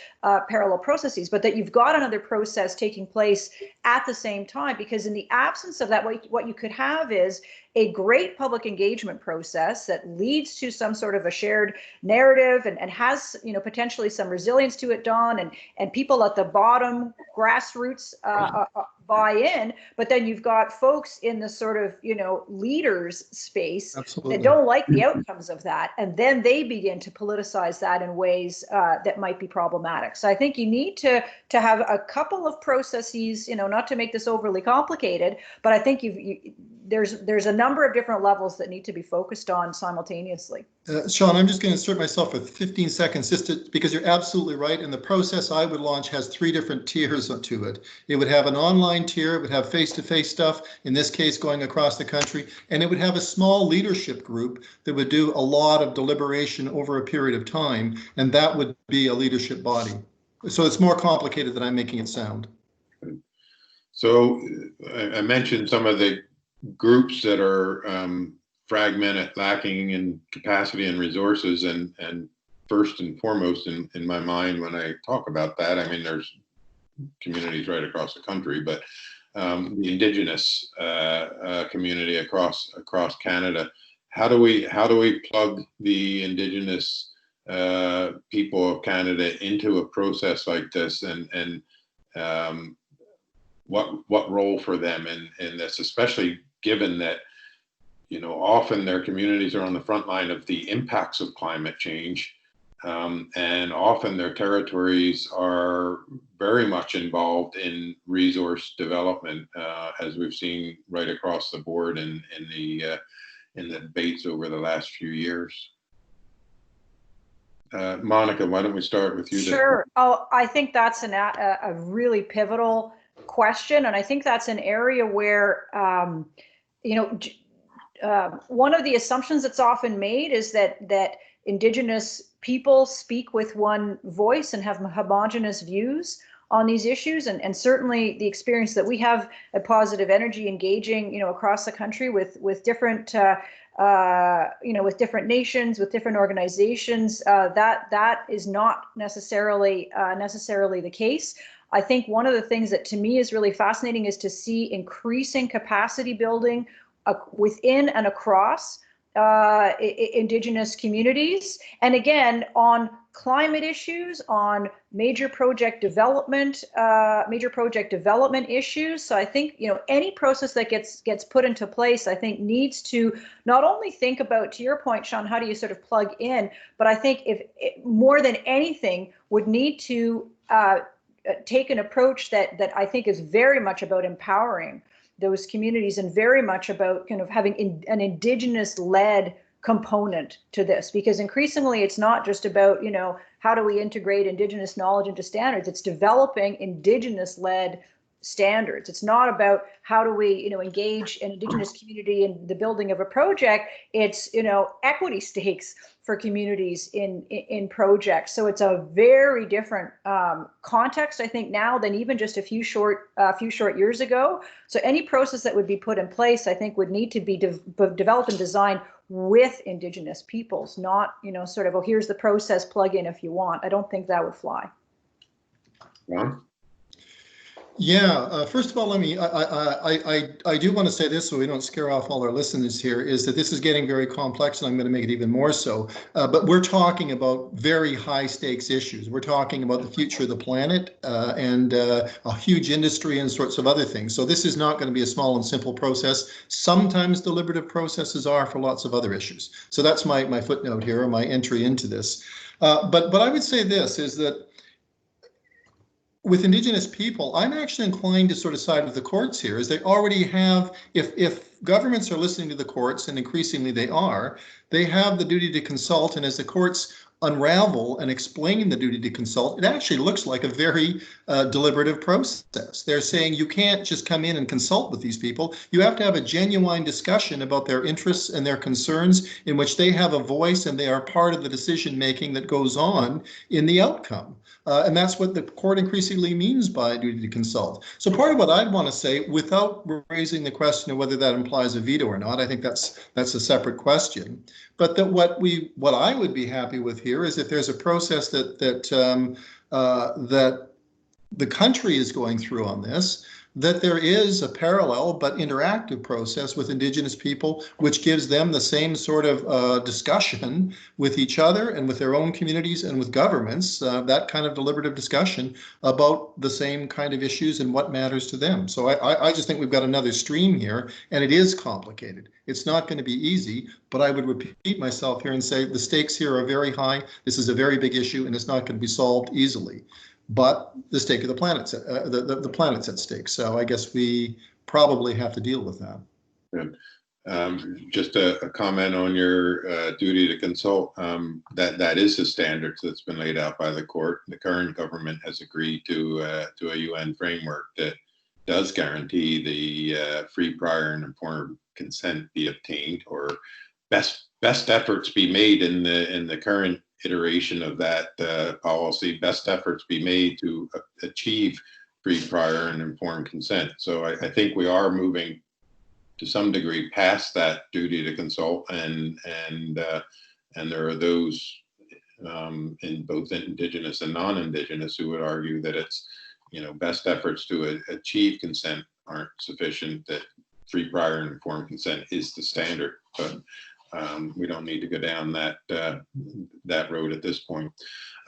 processes, but that you've got another process taking place at the same time, because in the absence of that, what you could have is a great public engagement process that leads to some sort of a shared narrative and has, potentially some resilience to it, Don, and people at the bottom, grassroots, buy in, but then you've got folks in the sort of, leaders space Absolutely. that don't like the outcomes of that. And then they begin to politicize that in ways that might be problematic. So I think you need to have a couple of processes, not to make this overly complicated, but I think there's a number of different levels that need to be focused on simultaneously. Sean, I'm just going to insert myself for 15 seconds because you're absolutely right. And the process I would launch has 3 different tiers to it. It would have an online tier, it would have face-to-face stuff, in this case going across the country, and it would have a small leadership group that would do a lot of deliberation over a period of time, and that would be a leadership body. So it's more complicated than I'm making it sound. So I mentioned some of the groups that are fragmented, lacking in capacity and resources, and first and foremost in my mind when I talk about that, I mean, there's communities right across the country, but the Indigenous community across Canada. How do we plug the Indigenous people of Canada into a process like this, and what role for them in this, especially given that often their communities are on the front line of the impacts of climate change, and often their territories are very much involved in resource development, as we've seen right across the board in the debates over the last few years. Monica, why don't we start with you? Sure. I think that's a really pivotal question, and I think that's an area where one of the assumptions that's often made is that Indigenous people speak with one voice and have homogenous views on these issues, and certainly the experience that we have at Positive Energy engaging across the country with different with different nations, with different organizations, that is not necessarily the case. I think one of the things that to me is really fascinating is to see increasing capacity building within and across Indigenous communities, and again on climate issues, on major project development issues. So I think any process that gets put into place, I think needs to not only think about, to your point, Sean, how do you sort of plug in, but I think if more than anything would need to take an approach that I think is very much about empowering those communities and very much about kind of having an Indigenous-led component to this, because increasingly it's not just about how do we integrate Indigenous knowledge into standards. It's developing Indigenous-led standards. It's not about how do we engage an Indigenous community in the building of a project. It's equity stakes for communities in projects. So it's a very different context, I think, now than even just a few short years ago. So any process that would be put in place, I think, would need to be developed and designed with Indigenous peoples, not sort of, oh, here's the process, plug in if you want. I don't think that would fly. Yeah. Yeah, first of all, I do want to say this so we don't scare off all our listeners here, is that this is getting very complex, and I'm going to make it even more so. But we're talking about very high stakes issues. We're talking about the future of the planet and a huge industry and sorts of other things. So this is not going to be a small and simple process. Sometimes deliberative processes are for lots of other issues. So that's my footnote here, or my entry into this. But I would say this is that with Indigenous people, I'm actually inclined to sort of side with the courts here, is they already have, if governments are listening to the courts, and increasingly they are, they have the duty to consult, and as the courts unravel and explain the duty to consult, it actually looks like a very deliberative process. They're saying you can't just come in and consult with these people. You have to have a genuine discussion about their interests and their concerns, in which they have a voice and they are part of the decision making that goes on in the outcome. And that's what the court increasingly means by duty to consult. So part of what I'd want to say, without raising the question of whether that implies a veto or not, I think that's a separate question. But that what I would be happy with here is if there's a process that the country is going through on this, that there is a parallel but interactive process with Indigenous people, which gives them the same sort of discussion with each other and with their own communities and with governments, that kind of deliberative discussion about the same kind of issues and what matters to them. So I just think we've got another stream here, and it is complicated. It's not going to be easy, but I would repeat myself here and say the stakes here are very high. This is a very big issue, and it's not going to be solved easily. But the stake of the planet's the planet's at stake. So I guess we probably have to deal with that. Good. Just a comment on your duty to consult. That is the standards that's been laid out by the court. The current government has agreed to a UN framework that does guarantee the free, prior, and informed consent be obtained, or best efforts be made in the current iteration of that policy. Best efforts be made to achieve free, prior, and informed consent. So I think we are moving to some degree past that duty to consult, and there are those in both Indigenous and non-Indigenous who would argue that it's, best efforts to achieve consent aren't sufficient, that free, prior, and informed consent is the standard. But we don't need to go down that road at this point.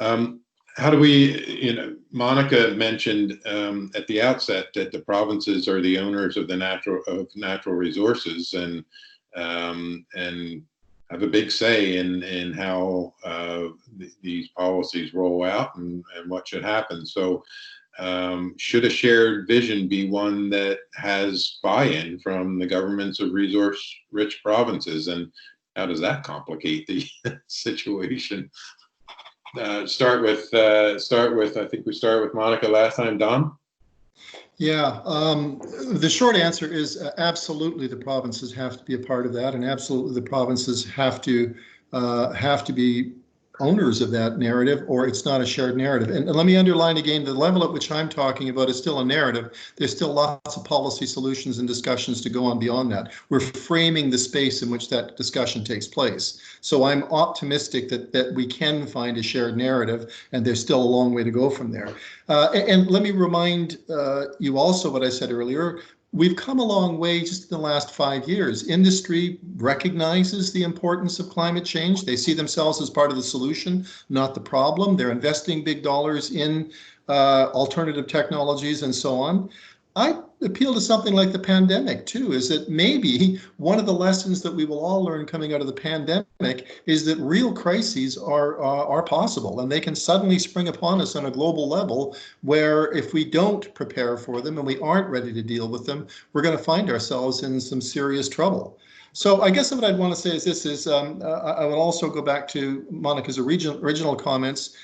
How do we, Monica mentioned at the outset that the provinces are the owners of the natural resources, and have a big say in how these policies roll out and what should happen. So should a shared vision be one that has buy-in from the governments of resource-rich provinces, and how does that complicate the situation? Start with I think we started with Monica last time. Don? Yeah, the short answer is absolutely the provinces have to be a part of that, and absolutely the provinces have to be owners of that narrative, or it's not a shared narrative. And let me underline again, the level at which I'm talking about is still a narrative. There's still lots of policy solutions and discussions to go on beyond that. We're framing the space in which that discussion takes place. So I'm optimistic that we can find a shared narrative, and there's still a long way to go from there. And let me remind you also what I said earlier. We've come a long way just in the last 5 years. Industry recognizes the importance of climate change. They see themselves as part of the solution, not the problem. They're investing big dollars in alternative technologies and so on. I appeal to something like the pandemic too, is that maybe one of the lessons that we will all learn coming out of the pandemic is that real crises are possible, and they can suddenly spring upon us on a global level, where if we don't prepare for them and we aren't ready to deal with them, we're going to find ourselves in some serious trouble. So I guess what I'd want to say is this, is I would also go back to Monica's original comments.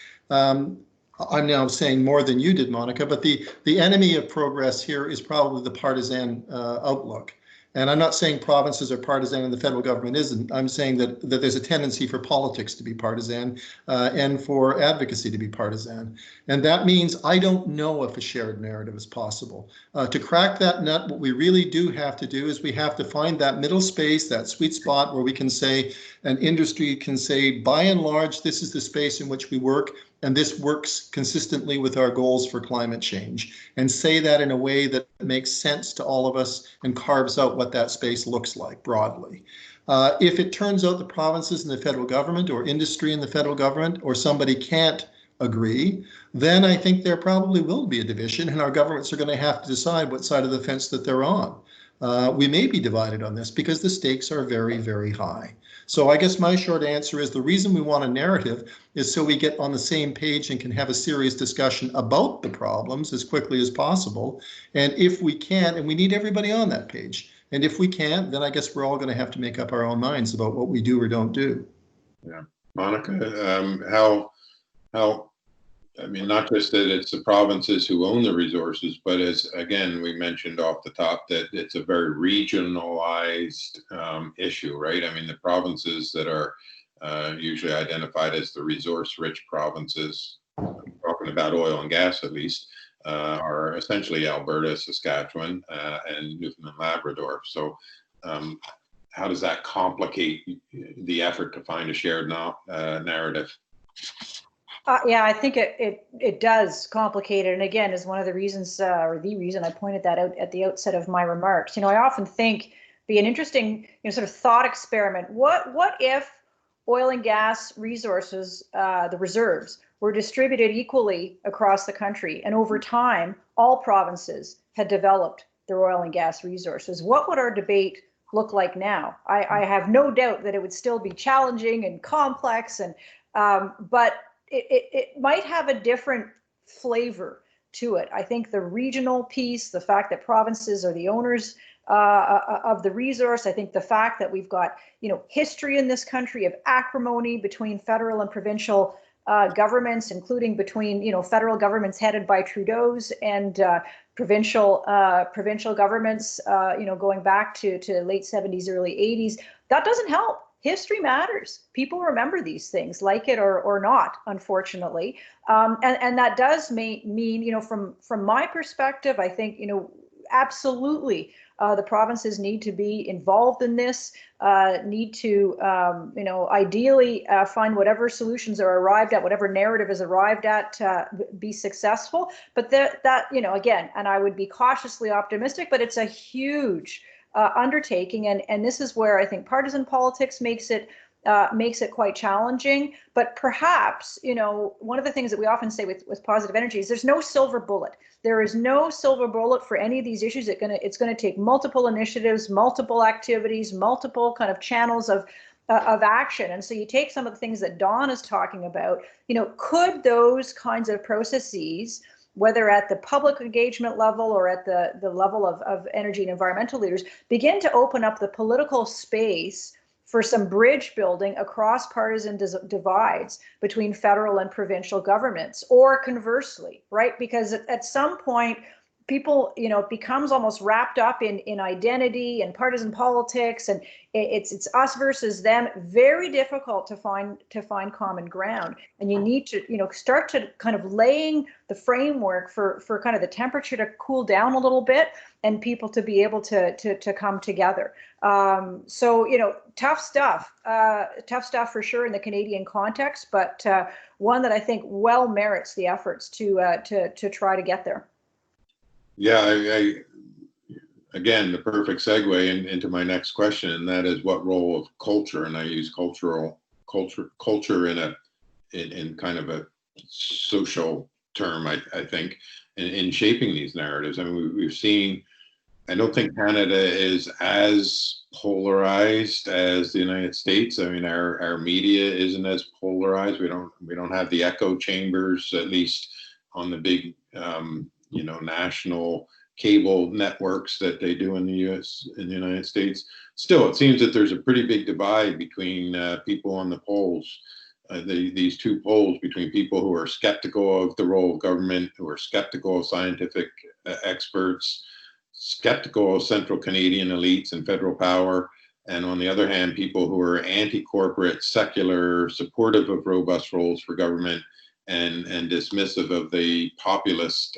I'm now saying more than you did, Monica, but the enemy of progress here is probably the partisan outlook. And I'm not saying provinces are partisan and the federal government isn't. I'm saying that there's a tendency for politics to be partisan and for advocacy to be partisan. And that means I don't know if a shared narrative is possible. To crack that nut, what we really do have to do is we have to find that middle space, that sweet spot where we can say, an industry can say, by and large, this is the space in which we work, and this works consistently with our goals for climate change, and say that in a way that makes sense to all of us and carves out what that space looks like broadly. If it turns out the provinces and the federal government, or industry and the federal government, or somebody can't agree, then I think there probably will be a division, and our governments are going to have to decide what side of the fence that they're on. We may be divided on this because the stakes are very, very high. So I guess my short answer is the reason we want a narrative is so we get on the same page and can have a serious discussion about the problems as quickly as possible. And if we can't, and we need everybody on that page, and if we can't, then I guess we're all going to have to make up our own minds about what we do or don't do. Yeah, Monica, how I mean, not just that it's the provinces who own the resources, but as, again, we mentioned off the top, that it's a very regionalized issue, right? I mean, the provinces that are usually identified as the resource-rich provinces, talking about oil and gas at least, are essentially Alberta, Saskatchewan, and Newfoundland, Labrador. So how does that complicate the effort to find a shared narrative? Yeah, I think it does complicate it. And again, is one of the reasons, or the reason I pointed that out at the outset of my remarks. I often think be an interesting, sort of thought experiment. What if oil and gas resources, the reserves, were distributed equally across the country, and over time, all provinces had developed their oil and gas resources? What would our debate look like now? I have no doubt that it would still be challenging and complex, and but it might have a different flavor to it. I think the regional piece, the fact that provinces are the owners of the resource, I think the fact that we've got history in this country of acrimony between federal and provincial governments, including between federal governments headed by Trudeau's and provincial governments, going back to late 70s, early 80s. That doesn't help. History matters. People remember these things, like it or not, unfortunately. And that does mean, from my perspective, I think, absolutely the provinces need to be involved in this, need to, ideally find whatever solutions are arrived at, whatever narrative is arrived at, be successful. But that, again, and I would be cautiously optimistic, but it's a huge undertaking, and this is where I think partisan politics makes it quite challenging. But perhaps one of the things that we often say with positive energy is there's no silver bullet. There is no silver bullet for any of these issues. It's going to take multiple initiatives, multiple activities, multiple kind of channels of action. And so you take some of the things that Dawn is talking about. Could those kinds of processes, whether at the public engagement level or at the level of energy and environmental leaders, begin to open up the political space for some bridge building across partisan divides between federal and provincial governments, or conversely, right? Because at some point, people, it becomes almost wrapped up in identity and partisan politics, and it's us versus them. Very difficult to find common ground, and you need to start to kind of laying the framework for kind of the temperature to cool down a little bit, and people to be able to come together. So tough stuff for sure in the Canadian context, but one that I think well merits the efforts to try to get there. Yeah, again, the perfect segue into my next question, and that is what role of culture, and I use culture in kind of a social term, I think, in shaping these narratives. I mean, we've seen, I don't think Canada is as polarized as the United States. I mean, our media isn't as polarized. We don't have the echo chambers, at least on the big national cable networks that they do in the United States. Still, it seems that there's a pretty big divide between people on the polls, these two poles, between people who are skeptical of the role of government, who are skeptical of scientific experts, skeptical of central Canadian elites and federal power, and on the other hand, people who are anti-corporate, secular, supportive of robust roles for government, and dismissive of the populist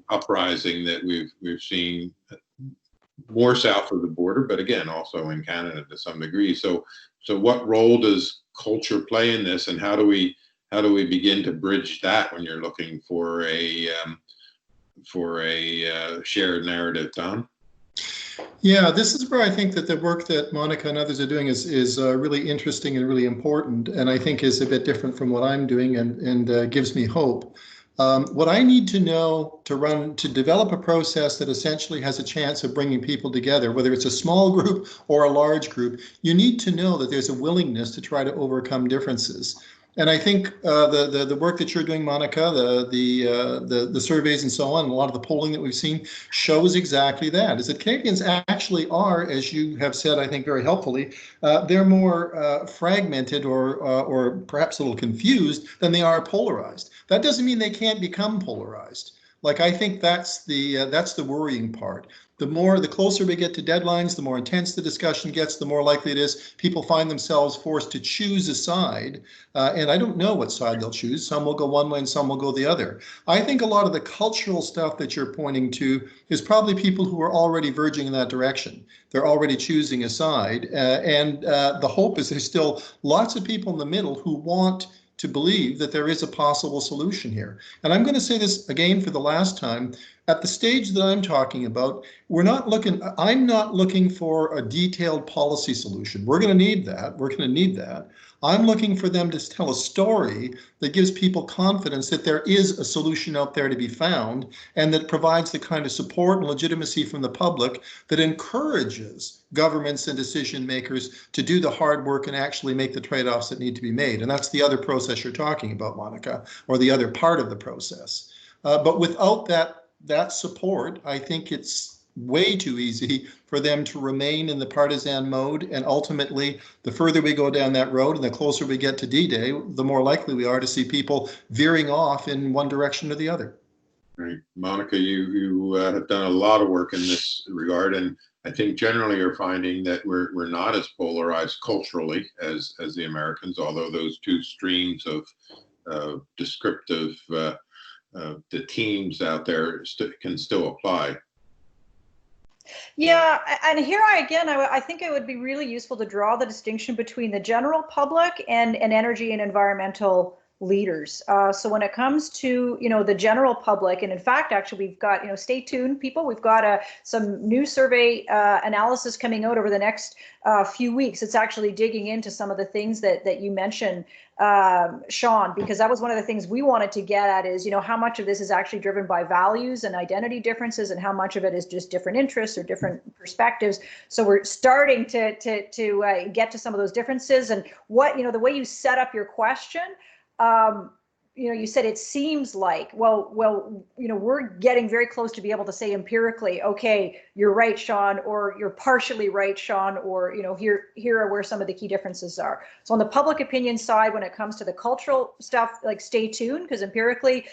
uprising that we've seen more south of the border, but again also in Canada to some degree. So what role does culture play in this, and how do we begin to bridge that when you're looking for a shared narrative, Don? Yeah, this is where I think that the work that Monica and others are doing is really interesting and really important, and I think is a bit different from what I'm doing, and gives me hope. What I need to know to develop a process that essentially has a chance of bringing people together, whether it's a small group or a large group, you need to know that there's a willingness to try to overcome differences. And I think the work that you're doing, Monica, the surveys and so on, and a lot of the polling that we've seen shows exactly that, is that Canadians actually are, as you have said, I think very helpfully, they're more fragmented or perhaps a little confused than they are polarized. That doesn't mean they can't become polarized. Like, I think that's the worrying part. The closer we get to deadlines, the more intense the discussion gets, the more likely it is people find themselves forced to choose a side. And I don't know what side they'll choose. Some will go one way and some will go the other. I think a lot of the cultural stuff that you're pointing to is probably people who are already verging in that direction. They're already choosing a side. And the hope is there's still lots of people in the middle who want to believe that there is a possible solution here. And I'm going to say this again for the last time. At the stage that I'm talking about, I'm not looking for a detailed policy solution. We're going to need that. We're going to need that. I'm looking for them to tell a story that gives people confidence that there is a solution out there to be found, and that provides the kind of support and legitimacy from the public that encourages governments and decision makers to do the hard work and actually make the trade-offs that need to be made. And that's the other process you're talking about, Monica, or the other part of the process. But without that support, I think it's way too easy for them to remain in the partisan mode. And ultimately, the further we go down that road and the closer we get to D-Day, the more likely we are to see people veering off in one direction or the other. Right. Monica, you have done a lot of work in this regard, and I think generally you're finding that we're not as polarized culturally as the Americans, although those two streams of descriptive the teams out there can still apply. Yeah, and here I think it would be really useful to draw the distinction between the general public and energy and environmental leaders. So when it comes to, the general public, and in fact, actually, we've got, stay tuned, people. We've got some new survey analysis coming out over the next few weeks. It's actually digging into some of the things that you mentioned, Sean, because that was one of the things we wanted to get at is, how much of this is actually driven by values and identity differences, and how much of it is just different interests or different perspectives. So we're starting to get to some of those differences, and what, the way you set up your question. You said it seems like, well, we're getting very close to be able to say empirically, okay, you're right, Sean, or you're partially right, Sean, or, here are where some of the key differences are. So on the public opinion side, when it comes to the cultural stuff, like stay tuned, because empirically,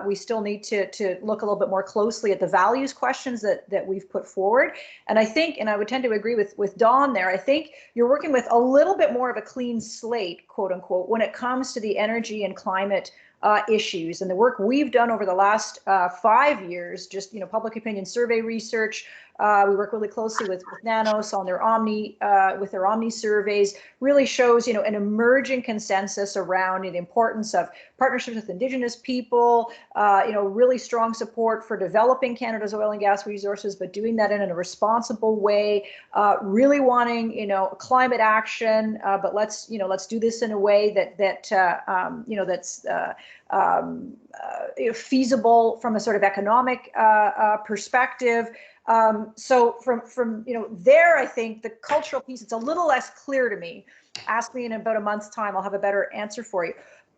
we still need to look a little bit more closely at the values questions that we've put forward. And I think, and I would tend to agree with Dawn there, I think you're working with a little bit more of a clean slate, quote unquote, when it comes to the energy and climate issues, and the work we've done over the last 5 years, just public opinion survey research. We work really closely with Nanos on their Omni surveys. Really shows an emerging consensus around the importance of partnerships with Indigenous people. Really strong support for developing Canada's oil and gas resources, but doing that in a responsible way. Really wanting climate action, but let's do this in a way that's feasible from a sort of economic perspective. So from there, I think the cultural piece, it's a little less clear to me. Ask me in about a month's time, I'll have a better answer for you.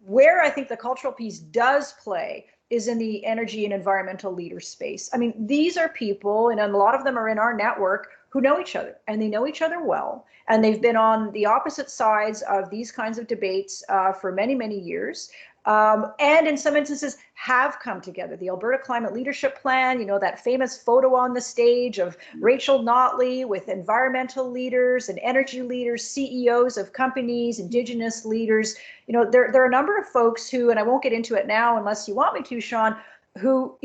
Where I think the cultural piece does play is in the energy and environmental leader space. I mean, these are people, and a lot of them are in our network, who know each other, and they know each other well, and they've been on the opposite sides of these kinds of debates for many, many years. And in some instances have come together. The Alberta Climate Leadership Plan, that famous photo on the stage of Rachel Notley with environmental leaders and energy leaders, CEOs of companies, Indigenous leaders. There are a number of folks who, and I won't get into it now unless you want me to, Sean, who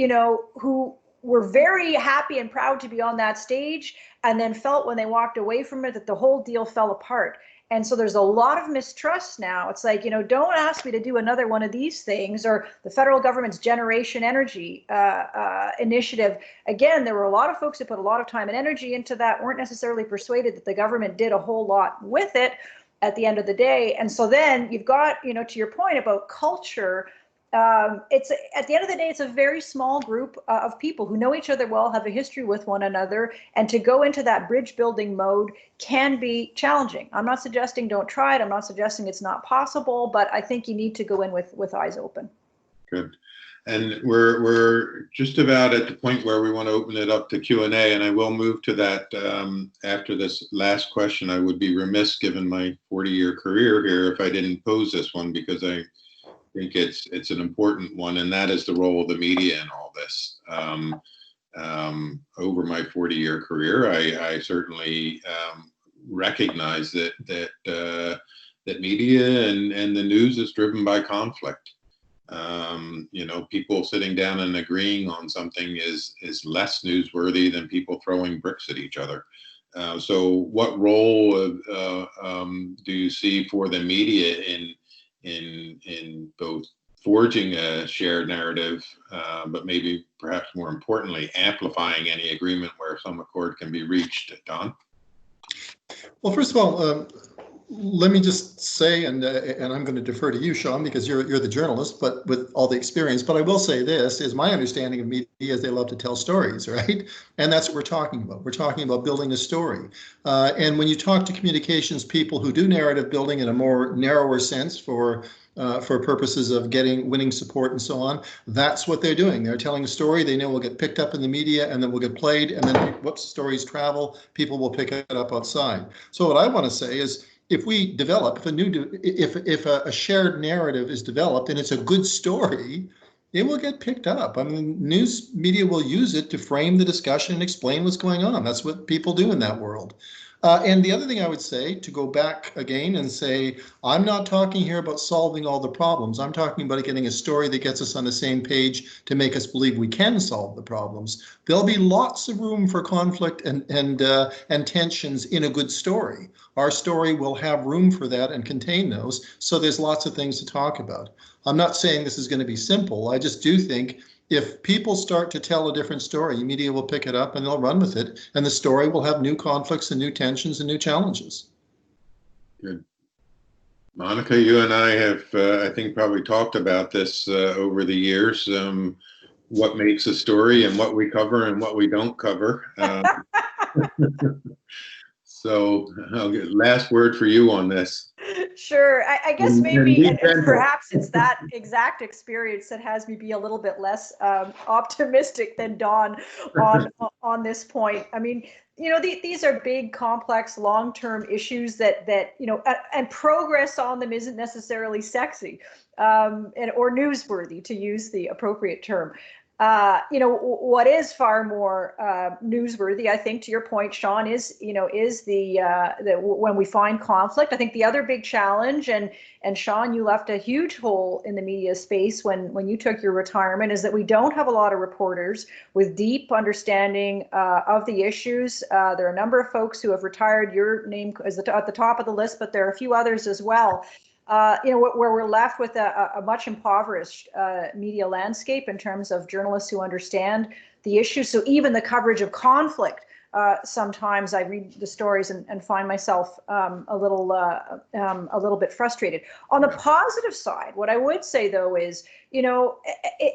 were very happy and proud to be on that stage, and then felt when they walked away from it that the whole deal fell apart. And so there's a lot of mistrust now. It's like, don't ask me to do another one of these things, or the federal government's Generation Energy initiative. Again, there were a lot of folks who put a lot of time and energy into that, weren't necessarily persuaded that the government did a whole lot with it at the end of the day. And so then you've got, to your point about culture, it's at the end of the day, it's a very small group of people who know each other well, have a history with one another, and to go into that bridge building mode can be challenging. I'm not suggesting don't try it. I'm not suggesting it's not possible, but I think you need to go in with eyes open. Good. And we're just about at the point where we want to open it up to Q&A, and I will move to that after this last question. I would be remiss, given my 40-year career here, if I didn't pose this one, because I think it's an important one, and that is the role of the media in all this. Over my 40-year career, I certainly recognize that media and the news is driven by conflict. People sitting down and agreeing on something is less newsworthy than people throwing bricks at each other. So what role do you see for the media in both forging a shared narrative, but maybe perhaps more importantly, amplifying any agreement where some accord can be reached. Don? Well, first of all, let me just say, and I'm going to defer to you, Sean, because you're the journalist, but with all the experience. But I will say this is my understanding of media is they love to tell stories, right? And that's what we're talking about. We're talking about building a story. And when you talk to communications people who do narrative building in a more narrower sense for purposes of winning support and so on, that's what they're doing. They're telling a story they know will get picked up in the media and then will get played, and then whoops, stories travel, people will pick it up outside. So what I want to say is, if we develop, if a shared narrative is developed and it's a good story, it will get picked up. I mean, news media will use it to frame the discussion and explain what's going on. That's what people do in that world. And the other thing I would say, to go back again and say, I'm not talking here about solving all the problems. I'm talking about getting a story that gets us on the same page to make us believe we can solve the problems. There'll be lots of room for conflict and tensions in a good story. Our story will have room for that and contain those. So there's lots of things to talk about. I'm not saying this is going to be simple. I just do think if people start to tell a different story, media will pick it up and they'll run with it. And the story will have new conflicts and new tensions and new challenges. Good. Monica, you and I have, I think, probably talked about this over the years, what makes a story and what we cover and what we don't cover. So I'll get last word for you on this. Sure. I guess maybe, and perhaps it's that exact experience that has me be a little bit less optimistic than Don on this point. I mean, you know, these are big, complex, long-term issues that you know, and progress on them isn't necessarily sexy or newsworthy, to use the appropriate term. You know, what is far more newsworthy, I think, to your point, Sean, is the when we find conflict. I think the other big challenge, and Sean, you left a huge hole in the media space when you took your retirement, is that we don't have a lot of reporters with deep understanding of the issues. There are a number of folks who have retired. Your name is at the top of the list, but there are a few others as well. You know, where we're left with a much impoverished media landscape in terms of journalists who understand the issues. So even the coverage of conflict, sometimes I read the stories and find myself a little bit frustrated. On the positive side, what I would say though is, you know,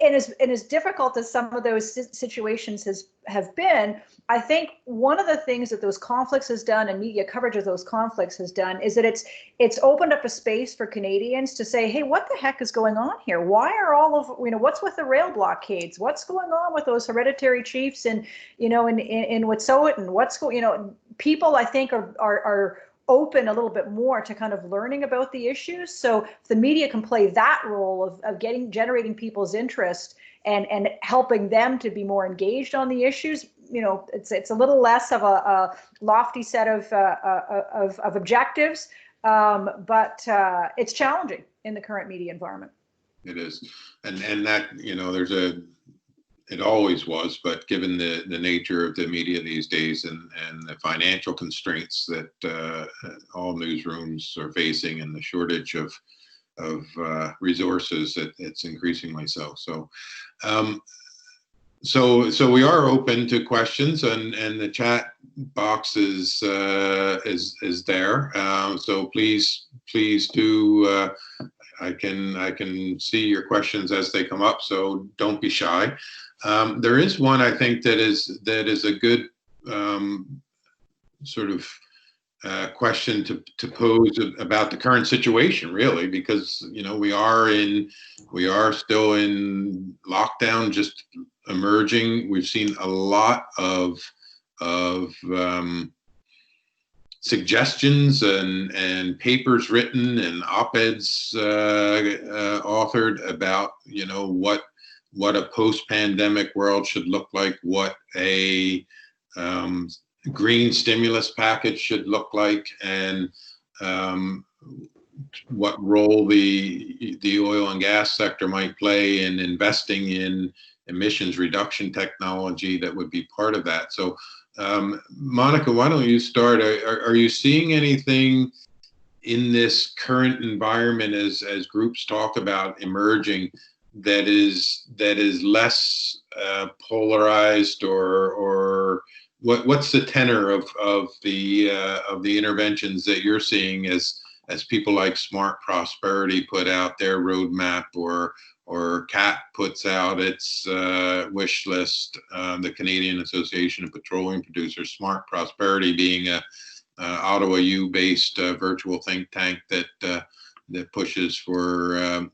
and as difficult as some of those situations have been, I think one of the things that those conflicts has done, and media coverage of those conflicts has done, is that it's opened up a space for Canadians to say, hey, what the heck is going on here? Why are all of, you know, what's with the rail blockades? What's going on with those hereditary chiefs in Wet'suwet'en? What's going, you know, people I think are open a little bit more to kind of learning about the issues. So if the media can play that role of generating people's interest and helping them to be more engaged on the issues, you know, it's a little less of a lofty set of objectives, but it's challenging in the current media environment. It is, and that, you know, it always was, but given the nature of the media these days and the financial constraints that all newsrooms are facing and the shortage of resources, it's increasingly so. So we are open to questions, and the chat box is there. So please do. I can see your questions as they come up, so don't be shy. There is one, I think, that is a good sort of question to pose about the current situation, really, because, you know, we are still in lockdown, just emerging. We've seen a lot of suggestions and papers written and op-eds authored about, you know, what a post-pandemic world should look like, what a green stimulus package should look like, and what role the oil and gas sector might play in investing in emissions reduction technology that would be part of that. So Monica, why don't you start? Are you seeing anything in this current environment, as groups talk about emerging, that is less polarized, or what's the tenor of the interventions that you're seeing as people like Smart Prosperity put out their roadmap, or CAT puts out its wish list, the Canadian Association of Petroleum Producers, Smart Prosperity being a Ottawa U-based virtual think tank that pushes for a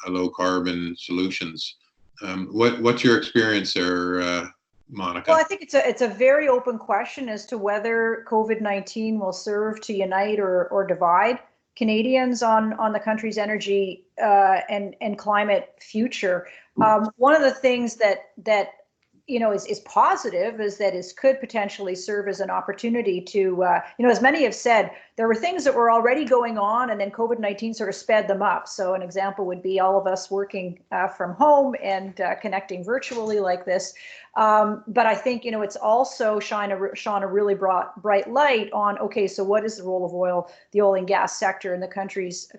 low carbon solutions. What's your experience there, Monica? Well, I think it's a very open question as to whether COVID-19 will serve to unite or divide Canadians on the country's energy and climate future. One of the things that is positive is that it could potentially serve as an opportunity to, as many have said, there were things that were already going on, and then COVID-19 sort of sped them up. So an example would be all of us working from home and connecting virtually like this. But I think, it's also shone a really bright light on, okay, so what is the role of the oil and gas sector in the country's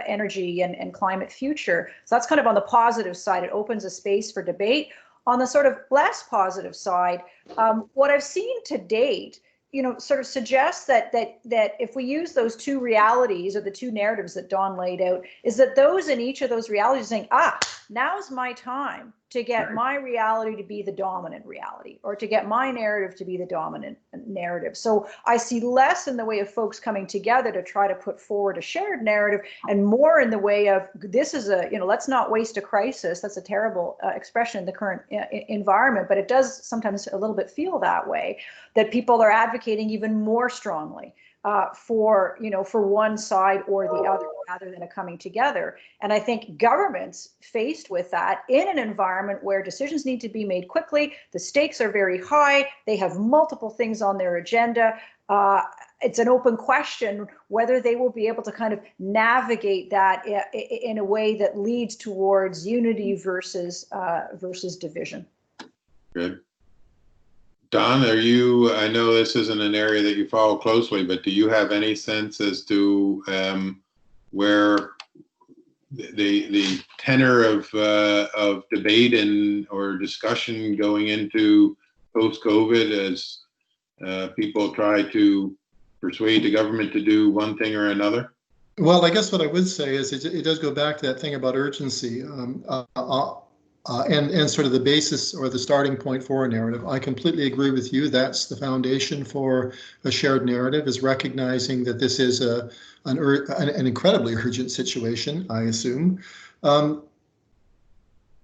energy and climate future? So that's kind of on the positive side. It opens a space for debate. On the sort of less positive side, what I've seen to date, sort of suggests that if we use those two realities, or the two narratives that Don laid out, is that those in each of those realities are saying, now's my time to get my reality to be the dominant reality, or to get my narrative to be the dominant narrative. So I see less in the way of folks coming together to try to put forward a shared narrative, and more in the way of, this is let's not waste a crisis. That's a terrible expression in the current environment, but it does sometimes a little bit feel that way, that people are advocating even more strongly for one side or the other, rather than a coming together. And I think governments faced with that in an environment where decisions need to be made quickly, the stakes are very high, they have multiple things on their agenda. It's an open question whether they will be able to kind of navigate that in a way that leads towards unity versus division. Good. Don, I know this isn't an area that you follow closely, but do you have any sense as to where the tenor of debate or discussion going into post-COVID, as people try to persuade the government to do one thing or another? Well, I guess what I would say is it does go back to that thing about urgency. And sort of the basis or the starting point for a narrative. I completely agree with you. That's the foundation for a shared narrative, is recognizing that this is an incredibly urgent situation, I assume.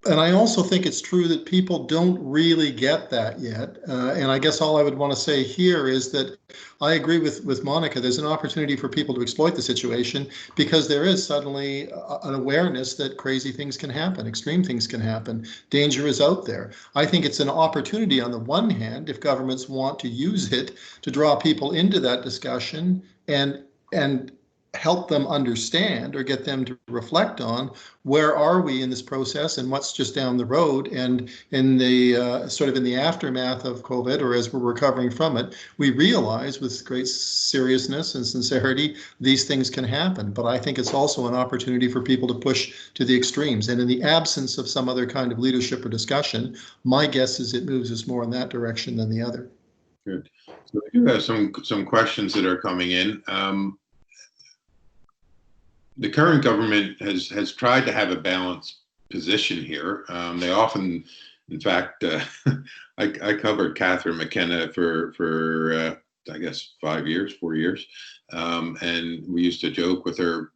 And I also think it's true that people don't really get that yet. And I guess all I would want to say here is that I agree with Monica. There's an opportunity for people to exploit the situation, because there is suddenly an awareness that crazy things can happen, extreme things can happen, danger is out there. I think it's an opportunity on the one hand, if governments want to use it to draw people into that discussion and help them understand, or get them to reflect on, where are we in this process and what's just down the road. And in the sort of in the aftermath of COVID, or as we're recovering from it, we realize with great seriousness and sincerity, these things can happen. But I think it's also an opportunity for people to push to the extremes. And in the absence of some other kind of leadership or discussion, my guess is it moves us more in that direction than the other. Good. So we do have some questions that are coming in. The current government has tried to have a balanced position here. They often, in fact, I covered Catherine McKenna for I guess 4 years. And we used to joke with her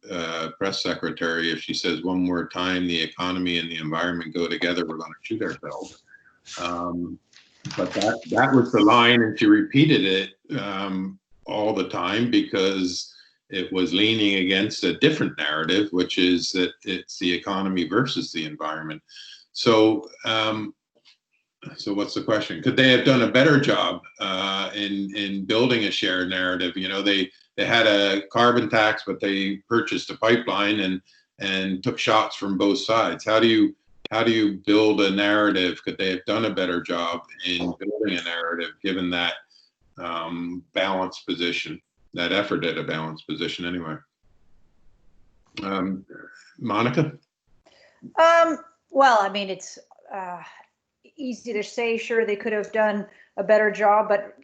press secretary, if she says one more time the economy and the environment go together, we're going to shoot ourselves. But that was the line, and she repeated it all the time, because it was leaning against a different narrative, which is that it's the economy versus the environment. So, so what's the question? Could they have done a better job in building a shared narrative? They had a carbon tax, but they purchased a pipeline and took shots from both sides. How do you build a narrative? Could they have done a better job in building a narrative, given that balanced position? That effort at a balanced position, anyway. Monica? Well, I mean, it's easy to say, sure, they could have done a better job, but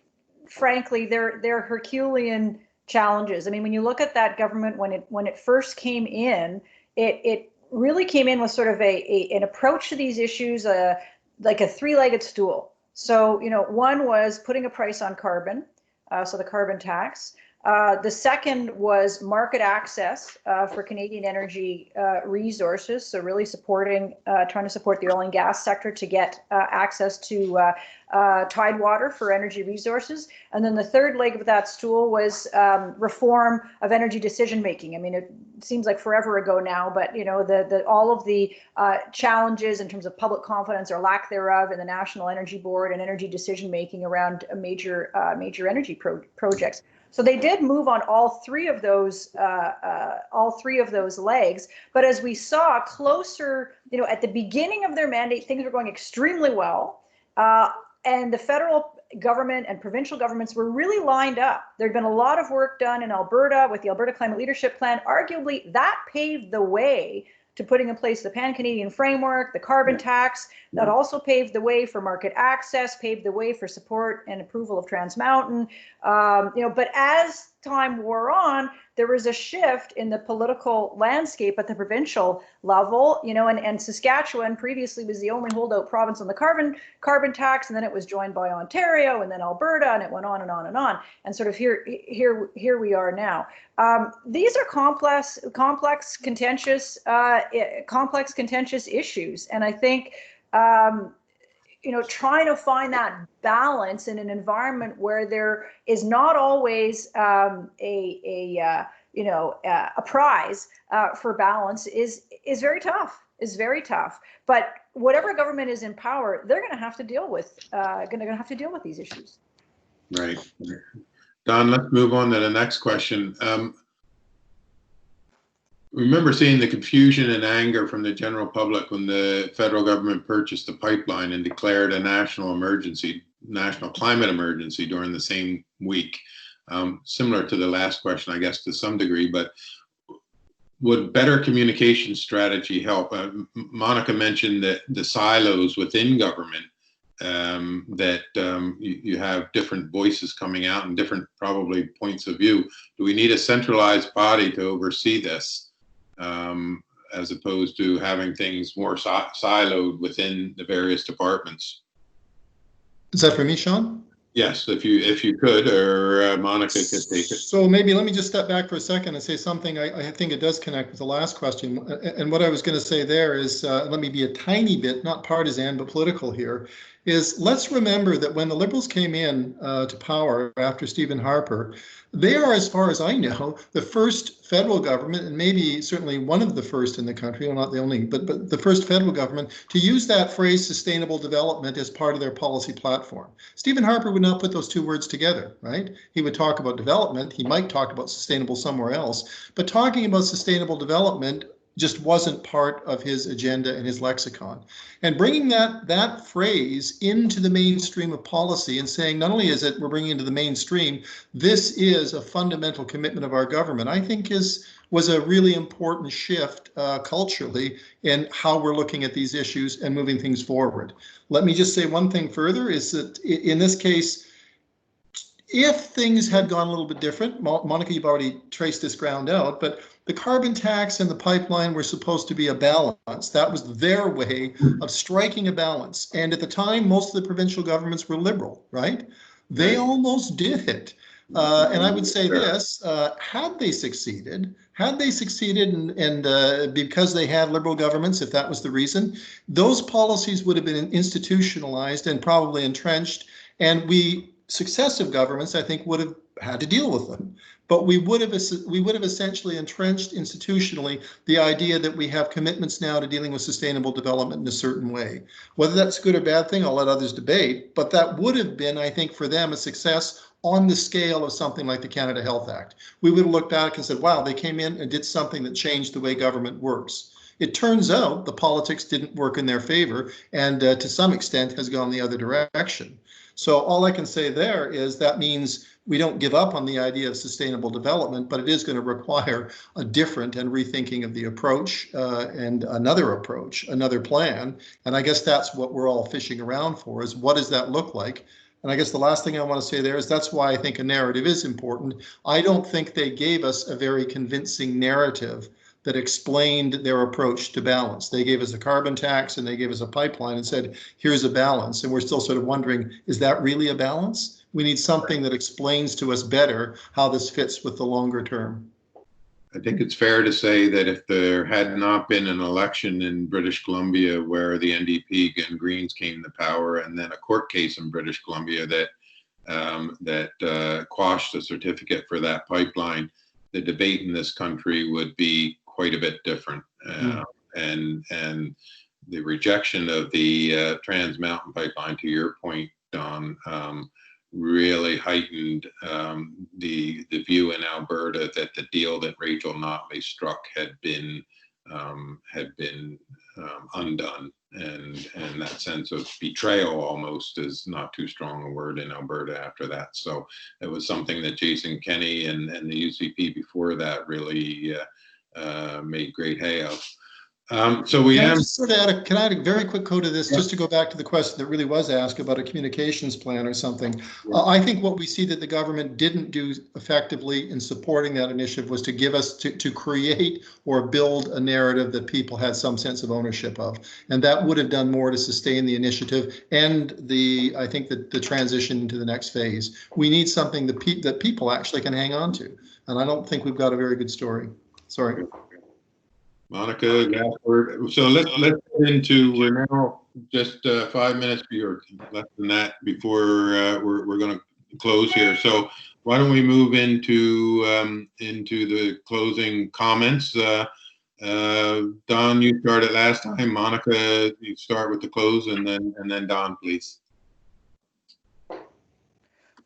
frankly, they're Herculean challenges. I mean, when you look at that government when it first came in, it really came in with sort of an approach to these issues, like a three-legged stool. So, one was putting a price on carbon, so the carbon tax. The second was market access for Canadian energy resources. So really trying to support the oil and gas sector to get access to tidewater for energy resources. And then the third leg of that stool was reform of energy decision making. I mean, it seems like forever ago now, but all of the challenges in terms of public confidence or lack thereof in the National Energy Board and energy decision making around major energy projects. So they did move on all three of those legs. But as we saw closer, at the beginning of their mandate, things were going extremely well. And the federal government and provincial governments were really lined up. There'd been a lot of work done in Alberta with the Alberta Climate Leadership Plan. Arguably, that paved the way to putting in place the Pan-Canadian framework, the carbon tax. That also paved the way for market access, paved the way for support and approval of Trans Mountain. But as time wore on, there was a shift in the political landscape at the provincial level, and Saskatchewan previously was the only holdout province on the carbon tax, and then it was joined by Ontario and then Alberta, and it went on and on and on. And sort of here we are now. These are complex, contentious issues, and I think trying to find that balance in an environment where there is not always a prize for balance is very tough. But whatever government is in power, they're going to have to deal with these issues. Right. Don, let's move on to the next question. Remember seeing the confusion and anger from the general public when the federal government purchased the pipeline and declared a national climate emergency during the same week. Similar to the last question, I guess, to some degree, but would better communication strategy help? Monica mentioned that the silos within government, that you have different voices coming out and different probably points of view. Do we need a centralized body to oversee this? As opposed to having things more siloed within the various departments. Is that for me, Sean? Yes, if you could, or Monica could take it. So maybe let me just step back for a second and say something. I think it does connect with the last question. And what I was going to say there is, let me be a tiny bit, not partisan, but political here, is let's remember that when the Liberals came in to power after Stephen Harper, they are, as far as I know, the first federal government, and maybe certainly one of the first in the country, well, not the only, but the first federal government to use that phrase sustainable development as part of their policy platform. Stephen Harper would not put those two words together, right? He would talk about development. He might talk about sustainable somewhere else, but talking about sustainable development just wasn't part of his agenda and his lexicon. And bringing that phrase into the mainstream of policy and saying, not only is it we're bringing it into the mainstream, this is a fundamental commitment of our government, I think was a really important shift culturally in how we're looking at these issues and moving things forward. Let me just say one thing further is that in this case, if things had gone a little bit different, Monica, you've already traced this ground out, but the carbon tax and the pipeline were supposed to be a balance. That was their way of striking a balance. And at the time, most of the provincial governments were Liberal, right? They almost did it. And I would say this, had they succeeded and because they had Liberal governments, if that was the reason, those policies would have been institutionalized and probably entrenched, and successive governments, I think, would have had to deal with them. But we would have essentially entrenched institutionally the idea that we have commitments now to dealing with sustainable development in a certain way. Whether that's a good or bad thing, I'll let others debate, but that would have been, I think, for them a success on the scale of something like the Canada Health Act. We would have looked back and said, wow, they came in and did something that changed the way government works. It turns out the politics didn't work in their favor and to some extent has gone the other direction. So all I can say there is that means we don't give up on the idea of sustainable development, but it is going to require a different and rethinking of the approach and another approach, another plan. And I guess that's what we're all fishing around for, is what does that look like? And I guess the last thing I want to say there is that's why I think a narrative is important. I don't think they gave us a very convincing narrative that explained their approach to balance. They gave us a carbon tax and they gave us a pipeline and said, here's a balance. And we're still sort of wondering, is that really a balance? We need something that explains to us better how this fits with the longer term. I think it's fair to say that if there had not been an election in British Columbia where the NDP and Greens came to power, and then a court case in British Columbia that quashed the certificate for that pipeline, the debate in this country would be quite a bit different. And the rejection of the Trans Mountain Pipeline, to your point, Don, really heightened the view in Alberta that the deal that Rachel Notley struck had been undone, and that sense of betrayal almost is not too strong a word in Alberta after that. So it was something that Jason Kenney and the UCP before that really made great hay of. So we have just sort of can I add a very quick quote to this, just to go back to the question that really was asked about a communications plan or something. I think what we see that the government didn't do effectively in supporting that initiative was to give us to create or build a narrative that people had some sense of ownership of, and that would have done more to sustain the initiative and I think the transition into the next phase. We need something that people actually can hang on to, and I don't think we've got a very good story. Sorry. Monica, so let's get into, we're now just 5 minutes or less than that before we're going to close here. So why don't we move into the closing comments? Don, you started last time. Monica, you start with the close, and then Don, please.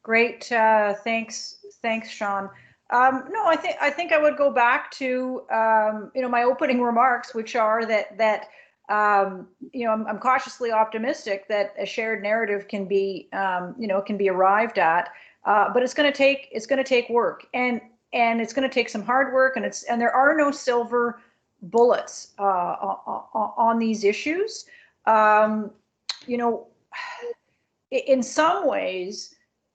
Great, thanks, Sean. No, I think I would go back to my opening remarks, which are that I'm cautiously optimistic that a shared narrative can be arrived at, but it's going to take work, and it's going to take some hard work, and there are no silver bullets on these issues. In some ways,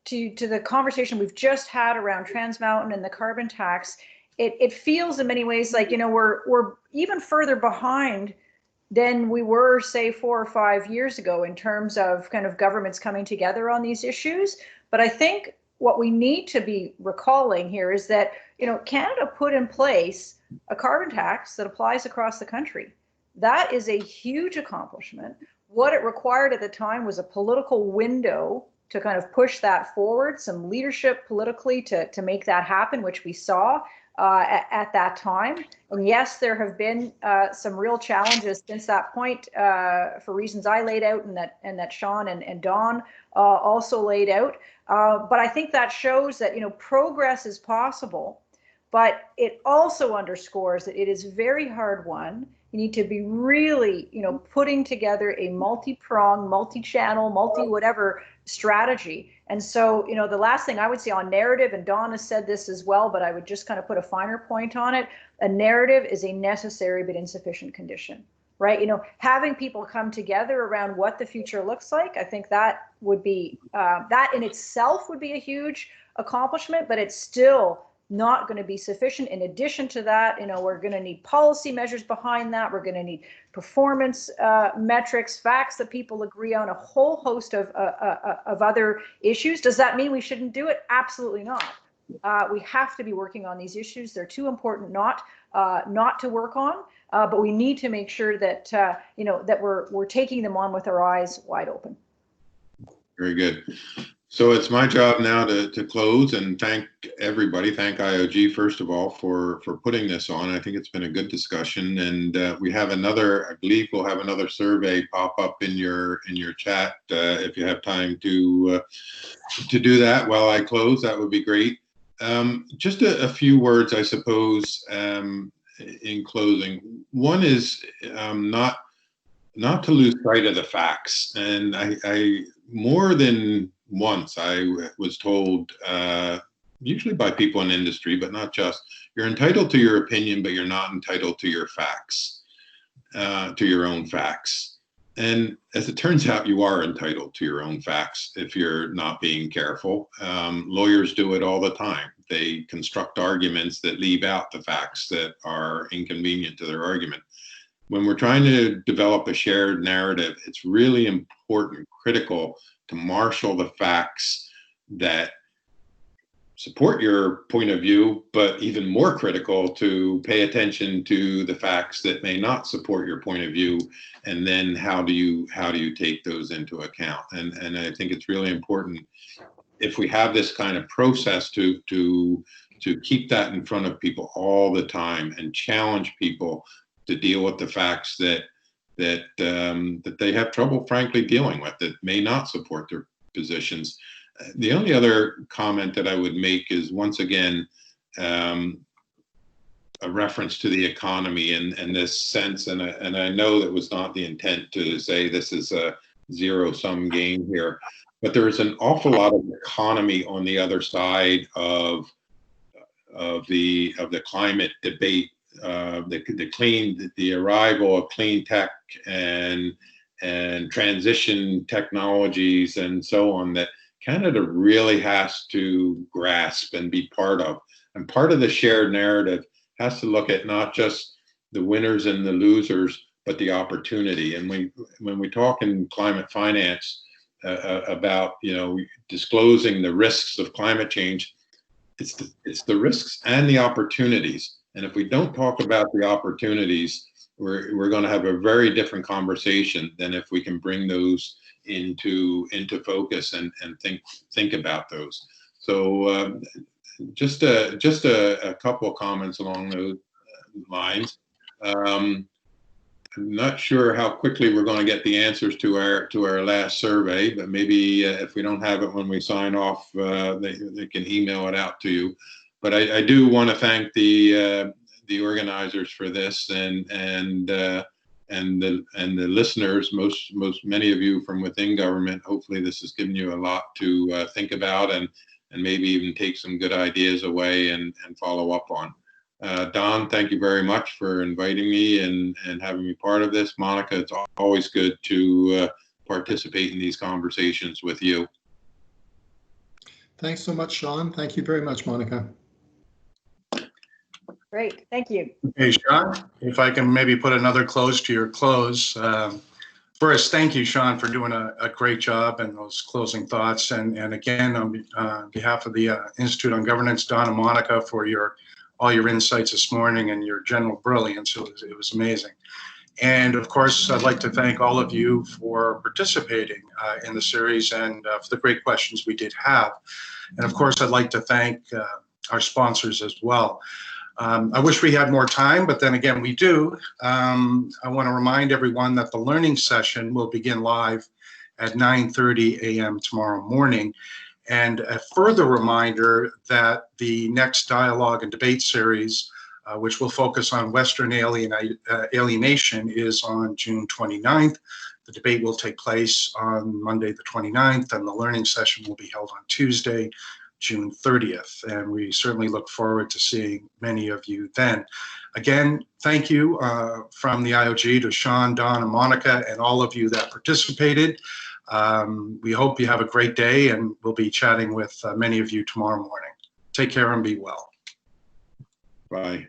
to the conversation we've just had around Trans Mountain and the carbon tax, it feels in many ways like we're even further behind than we were, say, 4 or 5 years ago in terms of kind of governments coming together on these issues. But I think what we need to be recalling here is that Canada put in place a carbon tax that applies across the country. That is a huge accomplishment. What it required at the time was a political window to kind of push that forward, some leadership politically to make that happen, which we saw at that time. And yes, there have been some real challenges since that point for reasons I laid out and that Sean and Don also laid out. But I think that shows that progress is possible, but it also underscores that it is very hard won. You need to be really, putting together a multi-prong, multi-channel, multi-whatever strategy. And so, the last thing I would say on narrative, and Dawn has said this as well, but I would just kind of put a finer point on it. A narrative is a necessary but insufficient condition, right? Having people come together around what the future looks like, I think that would be, that in itself would be a huge accomplishment, but it's still not going to be sufficient. In addition to that, we're going to need policy measures behind that. We're going to need performance metrics, facts that people agree on, a whole host of other issues. Does that mean we shouldn't do it? Absolutely not. We have to be working on these issues. They're too important not to work on. But we need to make sure that that we're taking them on with our eyes wide open. Very good. So it's my job now to close and thank everybody. Thank IOG, first of all, for putting this on. I think it's been a good discussion, and we have another, I believe we'll have another survey pop up in your chat if you have time to do that while I close. That would be great. Just a few words, I suppose, in closing. One is not to lose sight of the facts, and I more than once I was told, usually by people in industry, but not just, you're entitled to your opinion, but you're not entitled to your facts, to your own facts. And as it turns out, you are entitled to your own facts if you're not being careful. Lawyers do it all the time. They construct arguments that leave out the facts that are inconvenient to their argument. When we're trying to develop a shared narrative, it's really important, critical, to marshal the facts that support your point of view, but even more critical to pay attention to the facts that may not support your point of view, and then how do you take those into account? And I think it's really important, if we have this kind of process, to keep that in front of people all the time and challenge people to deal with the facts that they have trouble, frankly, dealing with, that may not support their positions. The only other comment that I would make is, once again, a reference to the economy and this sense, and I know that was not the intent to say this is a zero-sum game here, but there is an awful lot of economy on the other side of the climate debate, the arrival of clean tech and transition technologies and so on, that Canada really has to grasp and be part of. And part of the shared narrative has to look at not just the winners and the losers, but the opportunity. And when we talk in climate finance about, disclosing the risks of climate change, it's the risks and the opportunities. And if we don't talk about the opportunities, we're going to have a very different conversation than if we can bring those into focus and think about those. So just a couple of comments along those lines. I'm not sure how quickly we're going to get the answers to our last survey, but maybe if we don't have it when we sign off, they can email it out to you. But I do want to thank the organizers for this, and the listeners, many of you from within government. Hopefully this has given you a lot to think about, and maybe even take some good ideas away and follow up on. Don, thank you very much for inviting me and having me part of this. Monica, it's always good to participate in these conversations with you. Thanks so much, Sean. Thank you very much, Monica. Great, thank you. Hey, Sean, if I can maybe put another close to your close. First, thank you, Sean, for doing a great job and those closing thoughts. And again, on behalf of the Institute on Governance, Don and Monica, for all your insights this morning and your general brilliance. It was amazing. And of course, I'd like to thank all of you for participating in the series and for the great questions we did have. And of course, I'd like to thank our sponsors as well. I wish we had more time, but then again, we do. I want to remind everyone that the learning session will begin live at 9:30 a.m. tomorrow morning. And a further reminder that the next dialogue and debate series, which will focus on Western alienation, is on June 29th. The debate will take place on Monday the 29th, and the learning session will be held on Tuesday, June 30th. And we certainly look forward to seeing many of you then. Again, thank you from the IOG to Sean, Don, and Monica, and all of you that participated. We hope you have a great day, and we'll be chatting with many of you tomorrow morning. Take care and be well. Bye.